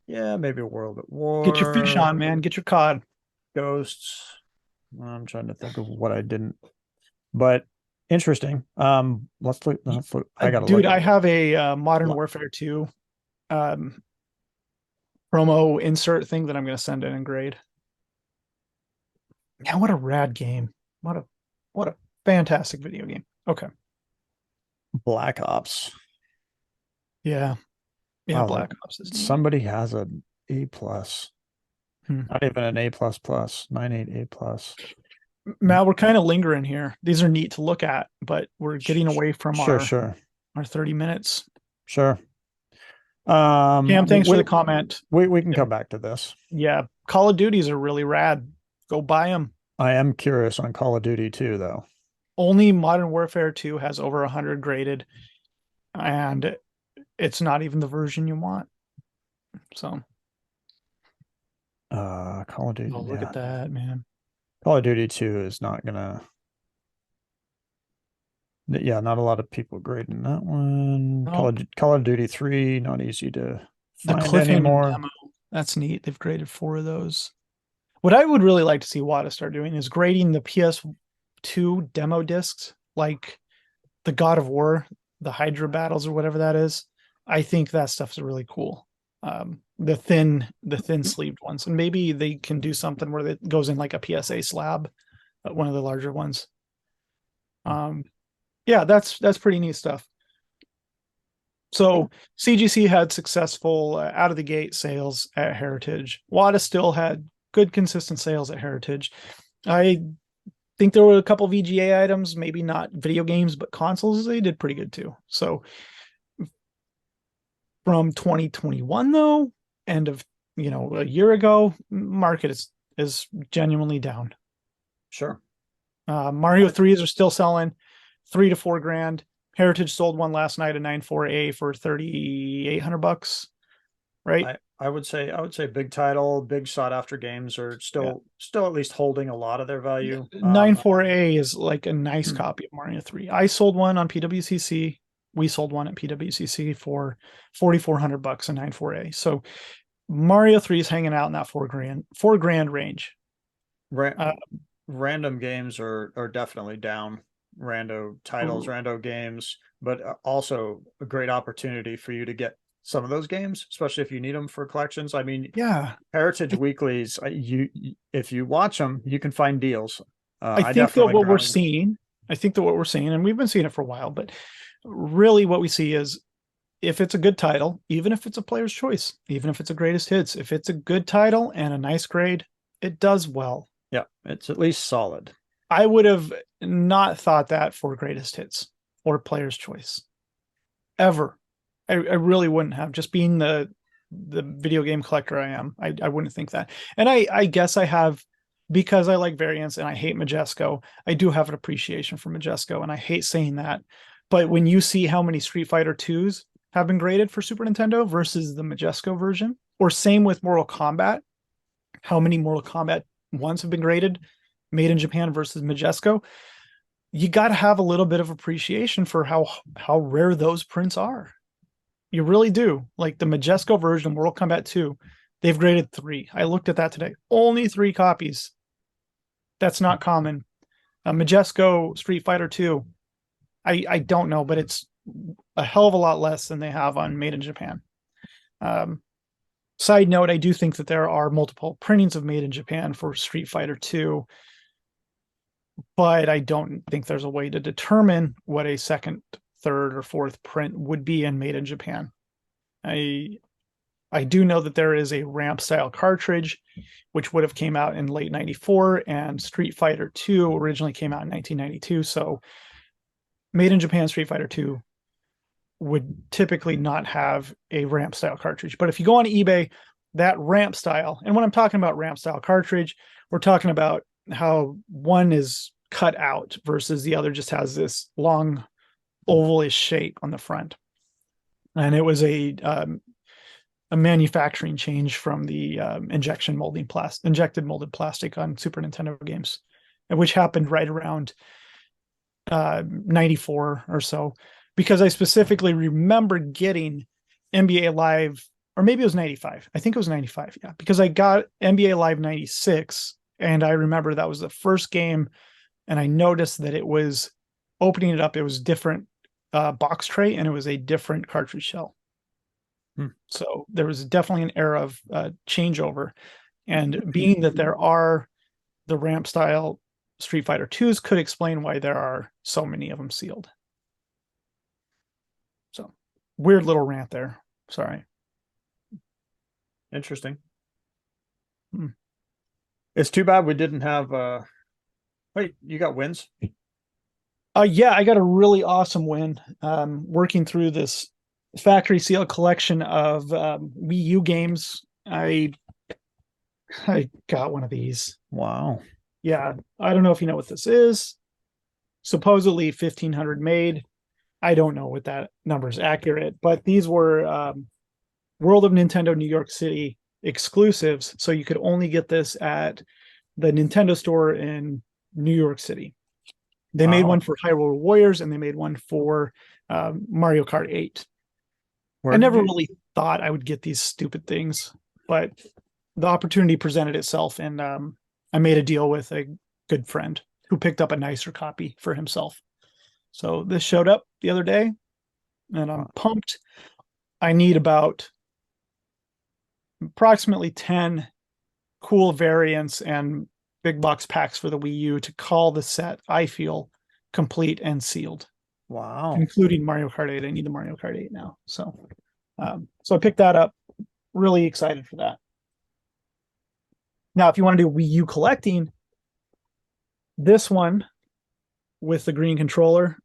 maybe World at War. Get your fish on, man. Get your cod. Ghosts. I'm trying to think of what I didn't, but interesting. Let's look. I got Dude, I have a Modern Warfare 2 promo insert thing that I'm going to send in and grade. Yeah, what a rad game. What a fantastic video game. Okay. Black Ops. Yeah. Yeah, Black Ops is neat. Somebody has an A+. Not even an A++, 9.8 A+. Matt, we're kind of lingering here. These are neat to look at, but we're getting away from our 30 minutes. Sure. Cam, thanks for the comment. We can come back to this. Yeah, Call of Duties are really rad. Go buy them. I am curious on Call of Duty 2, though. Only Modern Warfare 2 has over 100 graded, and it's not even the version you want. So, Call of Duty. Oh, look at that, man. Call of Duty 2 is not gonna. Yeah, not a lot of people grading that one. No. Call of Duty 3, not easy to The find cliffhanger anymore. demo. That's neat. They've graded 4 of those. What I would really like to see Wata start doing is grading the PS2 demo discs, like the God of War, the Hydra battles, or whatever that is. I think that stuff's really cool. The thin sleeved ones, and maybe they can do something where it goes in like a PSA slab, one of the larger ones. Yeah, that's pretty neat stuff. So CGC had successful out of the gate sales at Heritage. Wata still had good consistent sales at Heritage. I think there were a couple VGA items, maybe not video games, but consoles. They did pretty good too. So from 2021 though, end of a year ago, market is genuinely down. Sure. Mario 3s are still selling $3,000 to $4,000. Heritage sold one last night, a 9.4A for $3,800, right? I would say big title, big sought after games are still at least holding a lot of their value. 9.4A is like a nice copy of Mario 3. I sold one on PWCC. We sold one at PWCC for $4,400, a 9.4A. So Mario 3 is hanging out in that $4,000 range. Random games are definitely down. rando titles, rando games, but also a great opportunity for you to get some of those games, especially if you need them for collections. I mean, Yeah. Heritage Weeklies, if you watch them, you can find deals. I think that definitely what we're browse. seeing, I think that what we're seeing, and we've been seeing it for a while, but really what we see is if it's a good title, even if it's a player's choice, even if it's a greatest hits, if it's a good title and a nice grade, it does well. Yeah, it's at least solid. I would have not thought that for greatest hits or player's choice ever. I really wouldn't have, just being the video game collector I am. I wouldn't think that. And I guess I have, because I like variants and I hate Majesco. I do have an appreciation for Majesco, and I hate saying that. But when you see how many Street Fighter 2s have been graded for Super Nintendo versus the Majesco version, or same with Mortal Kombat, how many Mortal Kombat 1s have been graded made in Japan versus Majesco, you got to have a little bit of appreciation for how rare those prints are. You really do. Like the Majesco version, Mortal Kombat 2, they've graded 3. I looked at that today. Only 3 copies. That's not common. Majesco Street Fighter 2, I don't know, but it's a hell of a lot less than they have on Made in Japan. Side note, I do think that there are multiple printings of Made in Japan for Street Fighter 2, but I don't think there's a way to determine what a second, third, or fourth print would be in Made in Japan. I do know that there is a ramp style cartridge, which would have came out in late 94, and Street Fighter 2 originally came out in 1992. So Made in Japan Street Fighter 2 would typically not have a ramp style cartridge. But if you go on eBay, that ramp style, and when I'm talking about ramp style cartridge, we're talking about how one is cut out versus the other just has this long ovalish shape on the front. And it was a manufacturing change from the injected molded plastic on Super Nintendo games, which happened right around 94 or so, because I specifically remember getting NBA Live, or maybe it was 95. I think it was 95. Yeah, because I got NBA Live 96, and I remember that was the first game, and I noticed that it was opening it up. It was different box tray, and it was a different cartridge shell. So there was definitely an era of changeover, and being that there are the ramp style Street Fighter 2s could explain why there are so many of them sealed. So weird little rant there. Sorry. Interesting. It's too bad we didn't have wait, you got wins? Yeah, I got a really awesome win working through this factory seal collection of Wii U games. I got one of these. Wow. Yeah, I don't know if you know what this is. Supposedly 1,500 made. I don't know what that number is accurate, but these were World of Nintendo New York City exclusives, so you could only get this at the Nintendo store in New York City. They made one for Hyrule Warriors, and they made one for Mario Kart 8. I never really thought I would get these stupid things, but the opportunity presented itself, and I made a deal with a good friend who picked up a nicer copy for himself. So this showed up the other day, and I'm pumped. I need about approximately 10 cool variants and big box packs for the Wii U to call the set, I feel, complete and sealed. Wow. Including Mario Kart 8. I need the Mario Kart 8 now. So I picked that up. Really excited for that. Now, if you want to do Wii U collecting, this one with the green controller,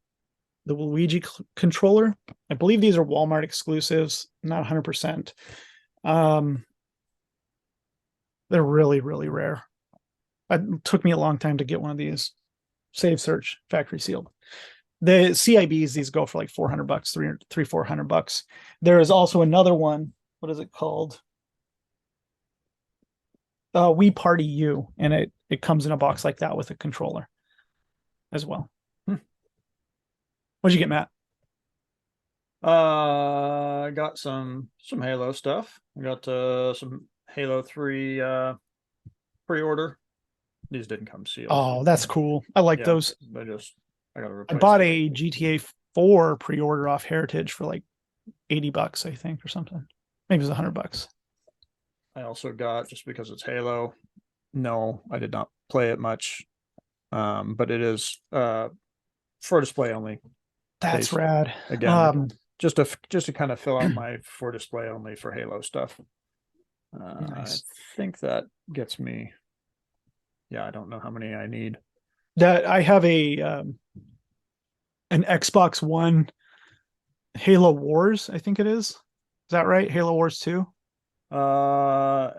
the Luigi controller, I believe these are Walmart exclusives, not 100%. They're really, really rare. It took me a long time to get one of these. Save search, factory sealed. The CIBs, these go for like $400, $400. There is also another one. What is it called? Wii Party U, and it comes in a box like that with a controller as well. What'd you get, Matt? I got some Halo stuff. I got some Halo 3 pre-order. These didn't come sealed. Oh, that's cool. I like those. They're just I gotta I replace bought it. a GTA 4 pre-order off Heritage for like $80, I think, or something. Maybe it was $100. I also got, just because it's Halo. No, I did not play it much. But it is for display only. That's Case. rad. Again, just to kind of fill out my for display only for Halo stuff. Nice. I think that gets me. Yeah, I don't know how many I need. That I have an Xbox One Halo Wars, I think it is. Is that right? Halo Wars 2? Halo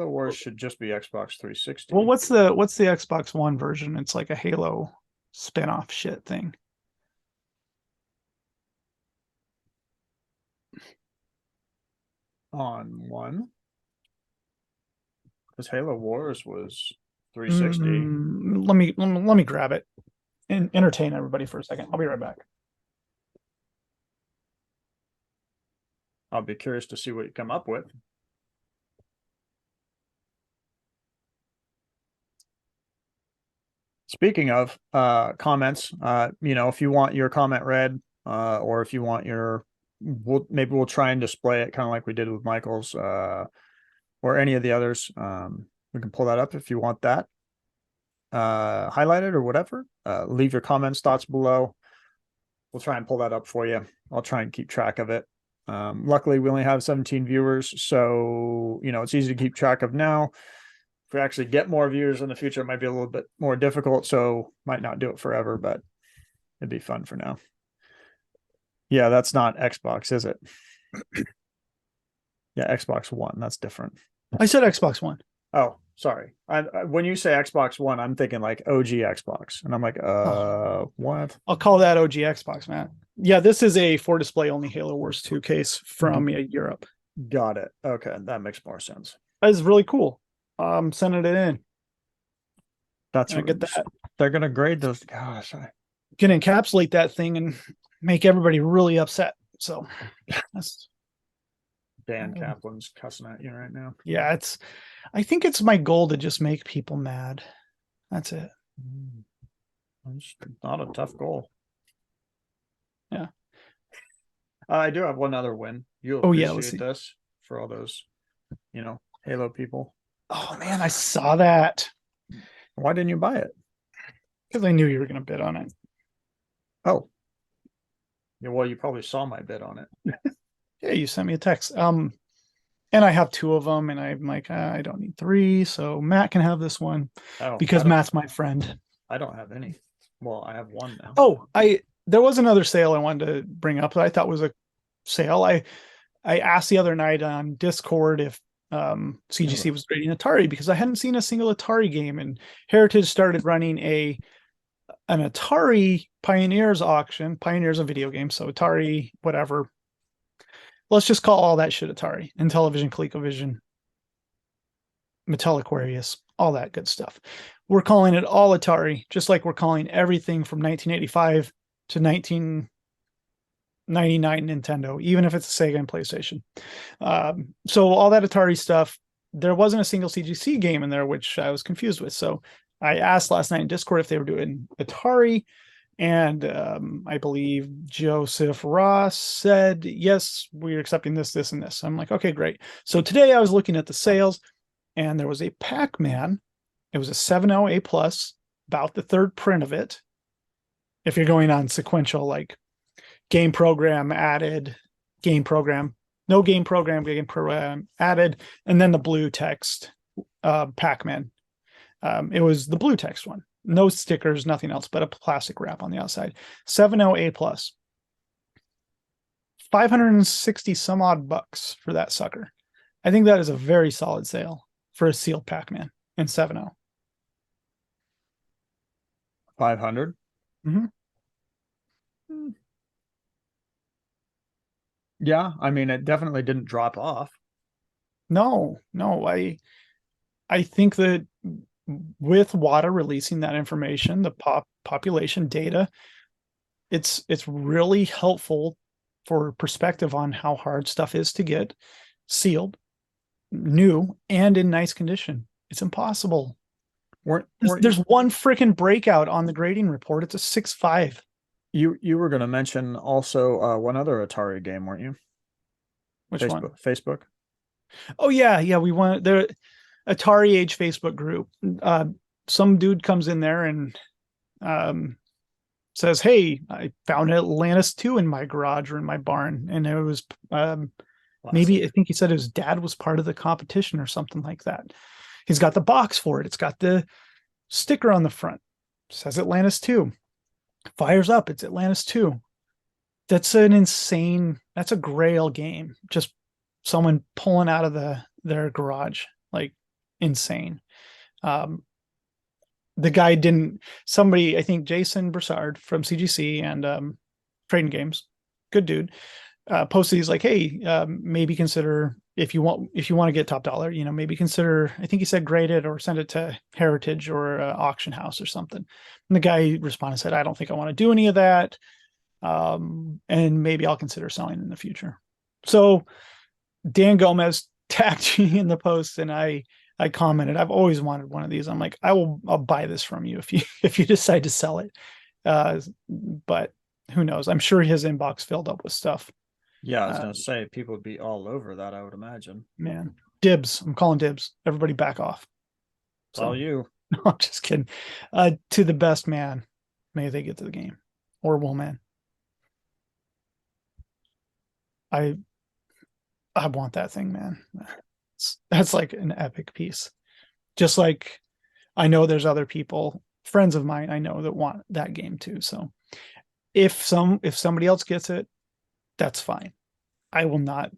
Wars should just be Xbox 360. Well, what's the Xbox One version? It's like a Halo spin-off shit thing. On one? Because Halo Wars was 360. Let me grab it and entertain everybody for a second. I'll be right back. I'll be curious to see what you come up with. Speaking of comments, if you want your comment read, or if you want maybe we'll try and display it kind of like we did with Michael's, or any of the others. We can pull that up if you want that highlighted or whatever. Leave your comments, thoughts below. We'll try and pull that up for you. I'll try and keep track of it. Luckily, we only have 17 viewers, so it's easy to keep track of now. If we actually get more viewers in the future, it might be a little bit more difficult, so might not do it forever, but it'd be fun for now. Yeah, that's not Xbox, is it? Yeah, Xbox One. That's different. I said Xbox One. Oh, sorry. When you say Xbox One, I'm thinking like OG Xbox, and I'm like, what? I'll call that OG Xbox, man. Yeah, this is a for display only Halo Wars 2 case from Europe. Got it. Okay, that makes more sense. That is really cool. Sending it in. That's I get that. They're gonna grade those. Gosh, can encapsulate that thing and make everybody really upset. So that's Dan Kaplan's cussing at you right now. Yeah, I think it's my goal to just make people mad. That's it. It's not a tough goal. Yeah. I do have one other win. You'll appreciate this for all those, Halo people. Oh man, I saw that. Why didn't you buy it? Because I knew you were going to bid on it. Oh. Yeah, well, you probably saw my bid on it. Yeah, you sent me a text. And I have 2 of them, and I'm like, I don't need 3, so Matt can have this one because Matt's my friend. I don't have any. Well, I have 1 now. Oh, there was another sale I wanted to bring up that I thought was a sale. I asked the other night on Discord if CGC was grading Atari because I hadn't seen a single Atari game, and Heritage started running an Atari Pioneers auction. Pioneers a video game, so Atari, whatever. Let's just call all that shit Atari. Intellivision, ColecoVision, Mattel Aquarius, all that good stuff. We're calling it all Atari, just like we're calling everything from 1985 to 1999 Nintendo, even if it's a Sega and PlayStation. So all that Atari stuff, there wasn't a single CGC game in there, which I was confused with. So I asked last night in Discord if they were doing Atari, and I believe Joseph Ross said, yes, we're accepting this, this, and this. I'm like, okay, great. So today I was looking at the sales, and there was a Pac-Man. It was a 7.0 A+, about the 3rd print of it. If you're going on sequential, like game program added, game program, no game program added, and then the blue text Pac-Man. It was the blue text one. No stickers, nothing else, but a plastic wrap on the outside. 7.0 A+. 560 some odd bucks for that sucker. I think that is a very solid sale for a sealed Pac-Man in 7.0. 500. Yeah, I mean, it definitely didn't drop off. No, I think that with WADA releasing that information, the population data, it's really helpful for perspective on how hard stuff is to get sealed, new, and in nice condition. It's impossible. There's one freaking breakout on the grading report. It's a 6.5. You were going to mention also one other Atari game, weren't you? Which Facebook, one? Facebook. Oh yeah. We want the Atari Age Facebook group. Some dude comes in there and says, "Hey, I found Atlantis 2 in my garage or in my barn," and it was maybe I think he said his dad was part of the competition or something like that. He's got the box for it. It's got the sticker on the front. It says Atlantis 2. Fires up. It's Atlantis 2. That's a grail game. Just someone pulling out of their garage, like insane. The guy somebody, I think Jason Broussard from CGC and Trading Games, good dude, posted, he's like, hey, maybe consider if you want to get top dollar, maybe consider, I think he said grade it or send it to Heritage or auction house or something. And the guy responded and said, I don't think I want to do any of that. And maybe I'll consider selling in the future. So Dan Gomez tagged me in the post and I commented, I've always wanted one of these. I'm like, I'll buy this from you if you decide to sell it. But who knows? I'm sure his inbox filled up with stuff. Yeah, I was going to say people would be all over that, I would imagine. Man, dibs. I'm calling dibs. Everybody back off. It's all you. No, I'm just kidding. To the best man, may they get to the game. Or woman. I want that thing, man. That's like an epic piece. Just like I know there's other people, friends of mine I know that want that game too. So if somebody else gets it, that's fine. I will not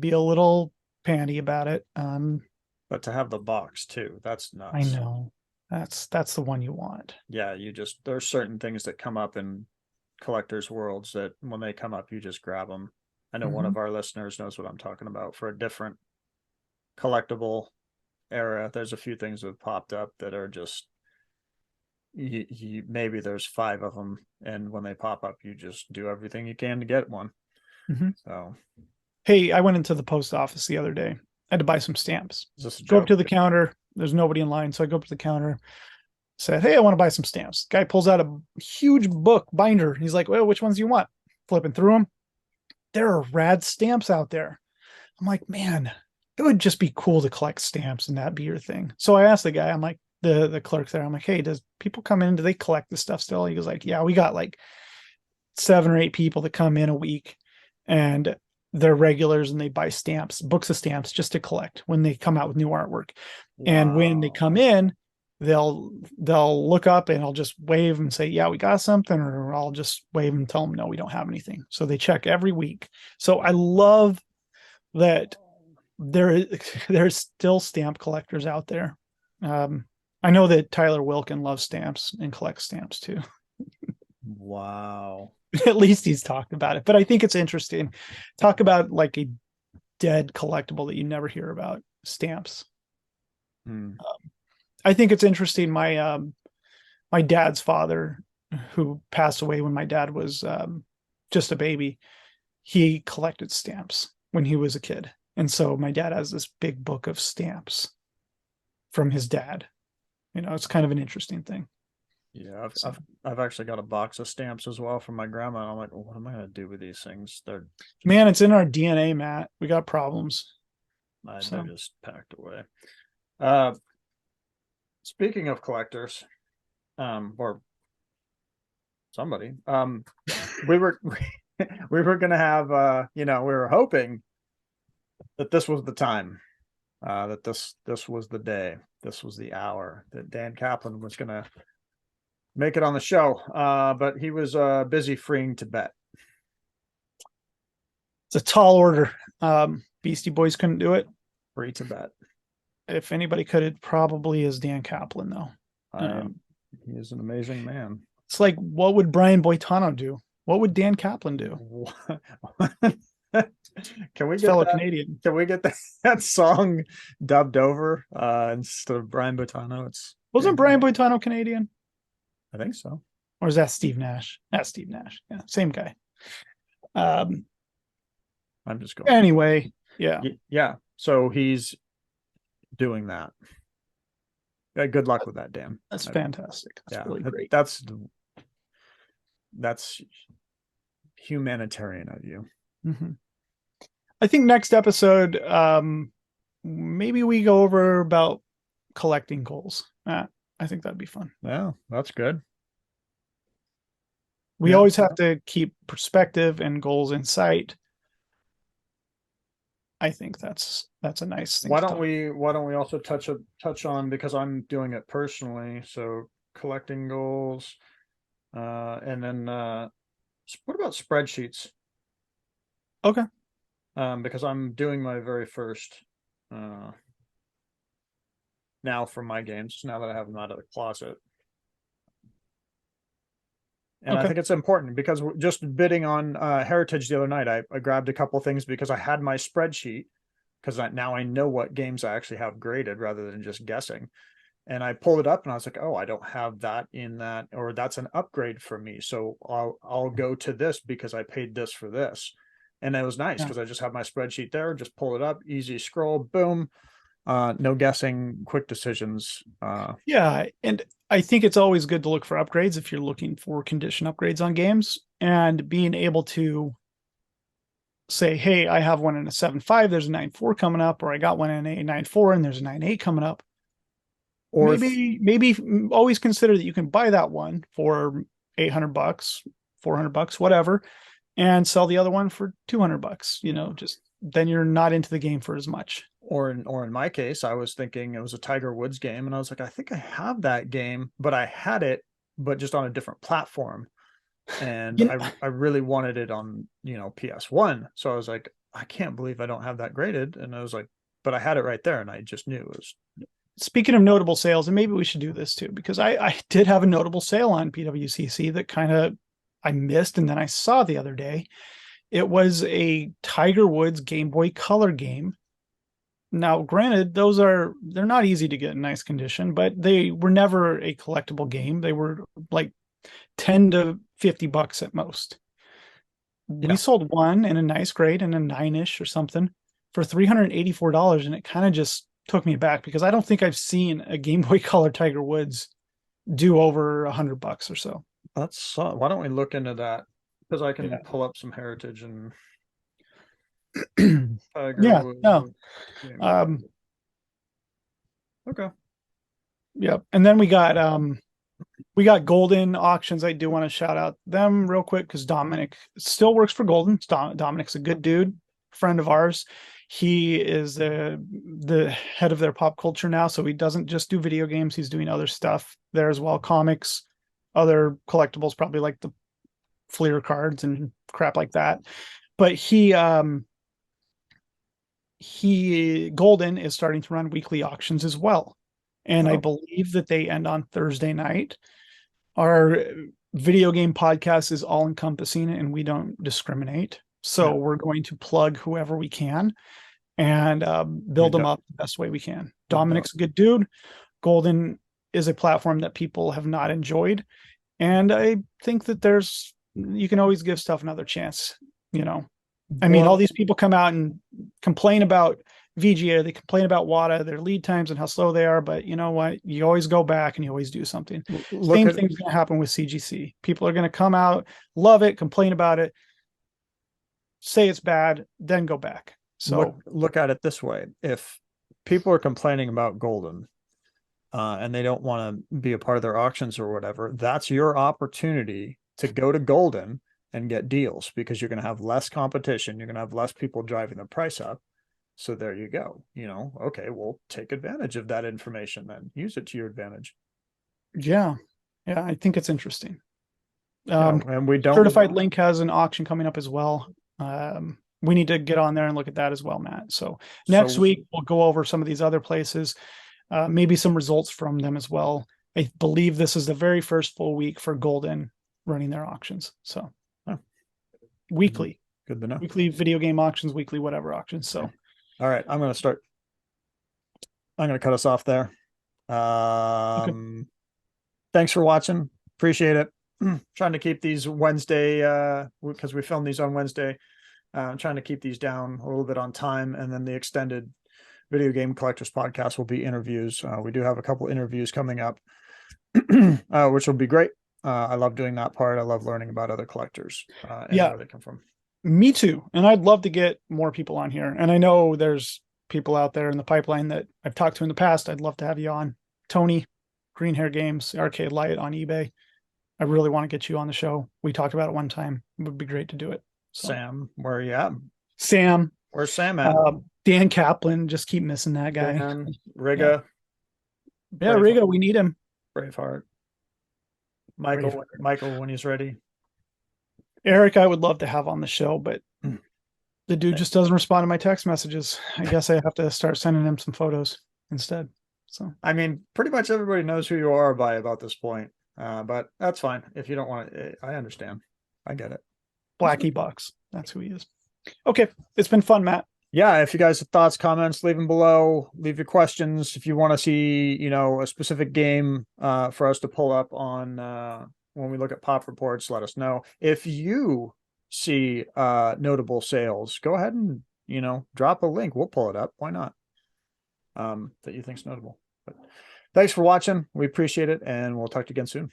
be a little panty about it. But to have the box too, that's nuts. I know. That's the one you want. Yeah, there's certain things that come up in collectors' worlds that when they come up, you just grab them. I know one of our listeners knows what I'm talking about. For a different collectible era, there's a few things that have popped up that are just maybe there's 5 of them, and when they pop up, you just do everything you can to get one. So, hey, I went into the post office the other day. I had to buy some stamps. Go up to the counter. There's nobody in line, so I go up to the counter. Said, hey, I want to buy some stamps. Guy pulls out a huge book binder. He's like, well, which ones do you want? Flipping through them. There are rad stamps out there. I'm like, man, it would just be cool to collect stamps and that be your thing. So I asked the guy, I'm like, the clerk there, I'm like, hey, does people come in? Do they collect this stuff still? He was like, yeah, we got like 7 or 8 people that come in a week and they're regulars and they buy stamps, books of stamps just to collect when they come out with new artwork. Wow. And when they come in, they'll look up and I'll just wave and say, yeah, we got something, or I'll just wave and tell them, no, we don't have anything. So they check every week. So I love that there's still stamp collectors out there. I know that Tyler Wilkin loves stamps and collects stamps too. Wow. At least he's talked about it, but I think it's interesting. Talk about like a dead collectible that you never hear about, stamps. I think it's interesting. My dad's father, who passed away when my dad was just a baby, he collected stamps when he was a kid. And so my dad has this big book of stamps from his dad. It's kind of an interesting thing. Yeah, I've actually got a box of stamps as well from my grandma. And I'm like, well, what am I going to do with these things? Man, it's in our DNA, Matt. We got problems. They're just packed away. Speaking of collectors, or somebody, we were going to have, we were hoping that this was the time, that this was the day, this was the hour that Dan Kaplan was going to make it on the show, but he was busy freeing Tibet. It's a tall order. Beastie Boys couldn't do it. Free Tibet. If anybody could, it probably is Dan Kaplan, though. He is an amazing man. It's like, what would Brian Boitano do? What would Dan Kaplan do? Can we get fellow Canadian? Can we get that song dubbed over instead of Brian Boitano? Wasn't Brian Boitano Canadian? I think so. Or is that Steve Nash? That's Steve Nash. Yeah, same guy. I'm just going. Anyway, yeah. Yeah. So he's doing that. Good luck with that, Dan. That's fantastic. That's really great. That's humanitarian of you. Mm-hmm. I think next episode, maybe we go over about collecting goals. I think that'd be fun. Yeah, that's good. We always have to keep perspective and goals in sight. I think that's a nice thing. Why don't we also touch on, because I'm doing it personally, so collecting goals, and then what about spreadsheets? Okay. Because I'm doing my very first now for my games, now that I have them out of the closet. And I think it's important, because just bidding on Heritage the other night, I grabbed a couple things because I had my spreadsheet, because now I know what games I actually have graded rather than just guessing. And I pulled it up and I was like, oh, I don't have that in that, or that's an upgrade for me. So I'll go to this because I paid this for this. And it was nice because I just have my spreadsheet there, just pull it up, easy scroll, boom. No guessing, quick decisions. Yeah, and I think it's always good to look for upgrades if you're looking for condition upgrades on games, and being able to say, hey, I have one in a 7.5, there's a 9.4 coming up, or I got one in a 9.4 and there's a 9.8 coming up. Or maybe always consider that you can buy that one for $800, $400, whatever, and sell the other one for $200. Just then you're not into the game for as much. Or in my case, I was thinking it was a Tiger Woods game, and I was like, I think I have that game, but I had it, but just on a different platform. And I really wanted it on, PS1. So I was like, I can't believe I don't have that graded. And I was like, but I had it right there, and I just knew it was. Speaking of notable sales, and maybe we should do this too, because I did have a notable sale on PWCC that kind of I missed, and then I saw the other day. It was a Tiger Woods Game Boy Color game. Now, granted, they're not easy to get in nice condition, but they were never a collectible game. They were like $10 to $50 at most. Yeah. We sold one in a nice grade and a 9-ish or something for $384, and it kind of just took me back, because I don't think I've seen a Game Boy Color Tiger Woods do over $100 or so. Why don't we look into that? Because I can pull up some Heritage and Tiger Woods. No. Okay. Yep. And then we got Golden Auctions. I do want to shout out them real quick, because Dominic still works for Golden. Dominic's a good dude, friend of ours. He is the head of their pop culture now, so he doesn't just do video games. He's doing other stuff there as well, comics, other collectibles, probably like the Fleer cards and crap like that. But Golden is starting to run weekly auctions as well. And I believe that they end on Thursday night. Our video game podcast is all encompassing, and we don't discriminate. So we're going to plug whoever we can and build them up the best way we can. Dominic's a good dude. Golden is a platform that people have not enjoyed. And I think that you can always give stuff another chance. I mean, all these people come out and complain about VGA, they complain about WATA, their lead times and how slow they are, but you know what? You always go back and you always do something. Same thing's going to happen with CGC. People are going to come out, love it, complain about it, say it's bad, then go back. So look at it this way. If people are complaining about Golden and they don't want to be a part of their auctions or whatever, that's your opportunity to go to Golden and get deals, because you're going to have less competition. You're going to have less people driving the price up. So there you go. Okay, well, take advantage of that information then. Use it to your advantage. Yeah. I think it's interesting. And we don't. Certified Link has an auction coming up as well. We need to get on there and look at that as well, Matt. So next week we'll go over some of these other places, maybe some results from them as well. I believe this is the very first full week for Golden running their auctions. So weekly. Good to know. Weekly video game auctions, weekly whatever auctions. So all right, I'm going to cut us off there. Thanks for watching. Appreciate it. Trying to keep these Wednesday, because we film these on Wednesday. Trying to keep these down a little bit on time, and then the extended Video Game Collectors Podcast will be interviews. We do have a couple interviews coming up, which will be great. I love doing that part. I love learning about other collectors and Yeah. where they come from. Me too. And I'd love to get more people on here. And I know there's people out there in the pipeline that I've talked to in the past. I'd love to have you on. Tony, Green Hair Games, Arcade Light on eBay. I really want to get you on the show. We talked about it one time. It would be great to do it. So, Sam, where are you at? Sam, Where's Sam at? Dan Kaplan, just keep missing that guy. Dan, Riga. Yeah, Riga, we need him. Braveheart. Michael, when he's ready. Eric, I would love to have on the show, but the dude just doesn't respond to my text messages. I guess I have to start sending him some photos instead. So, I mean, pretty much everybody knows who you are by about this point. But that's fine. If you don't want to, I understand. I get it. Blackie Bucks. That's who he is. Okay. It's been fun, Matt. Yeah. If you guys have thoughts, comments, leave them below. Leave your questions. If you want to see, a specific game for us to pull up on when we look at pop reports, let us know. If you see notable sales, go ahead and, drop a link. We'll pull it up. Why not? That you think's notable. But thanks for watching. We appreciate it, and we'll talk to you again soon.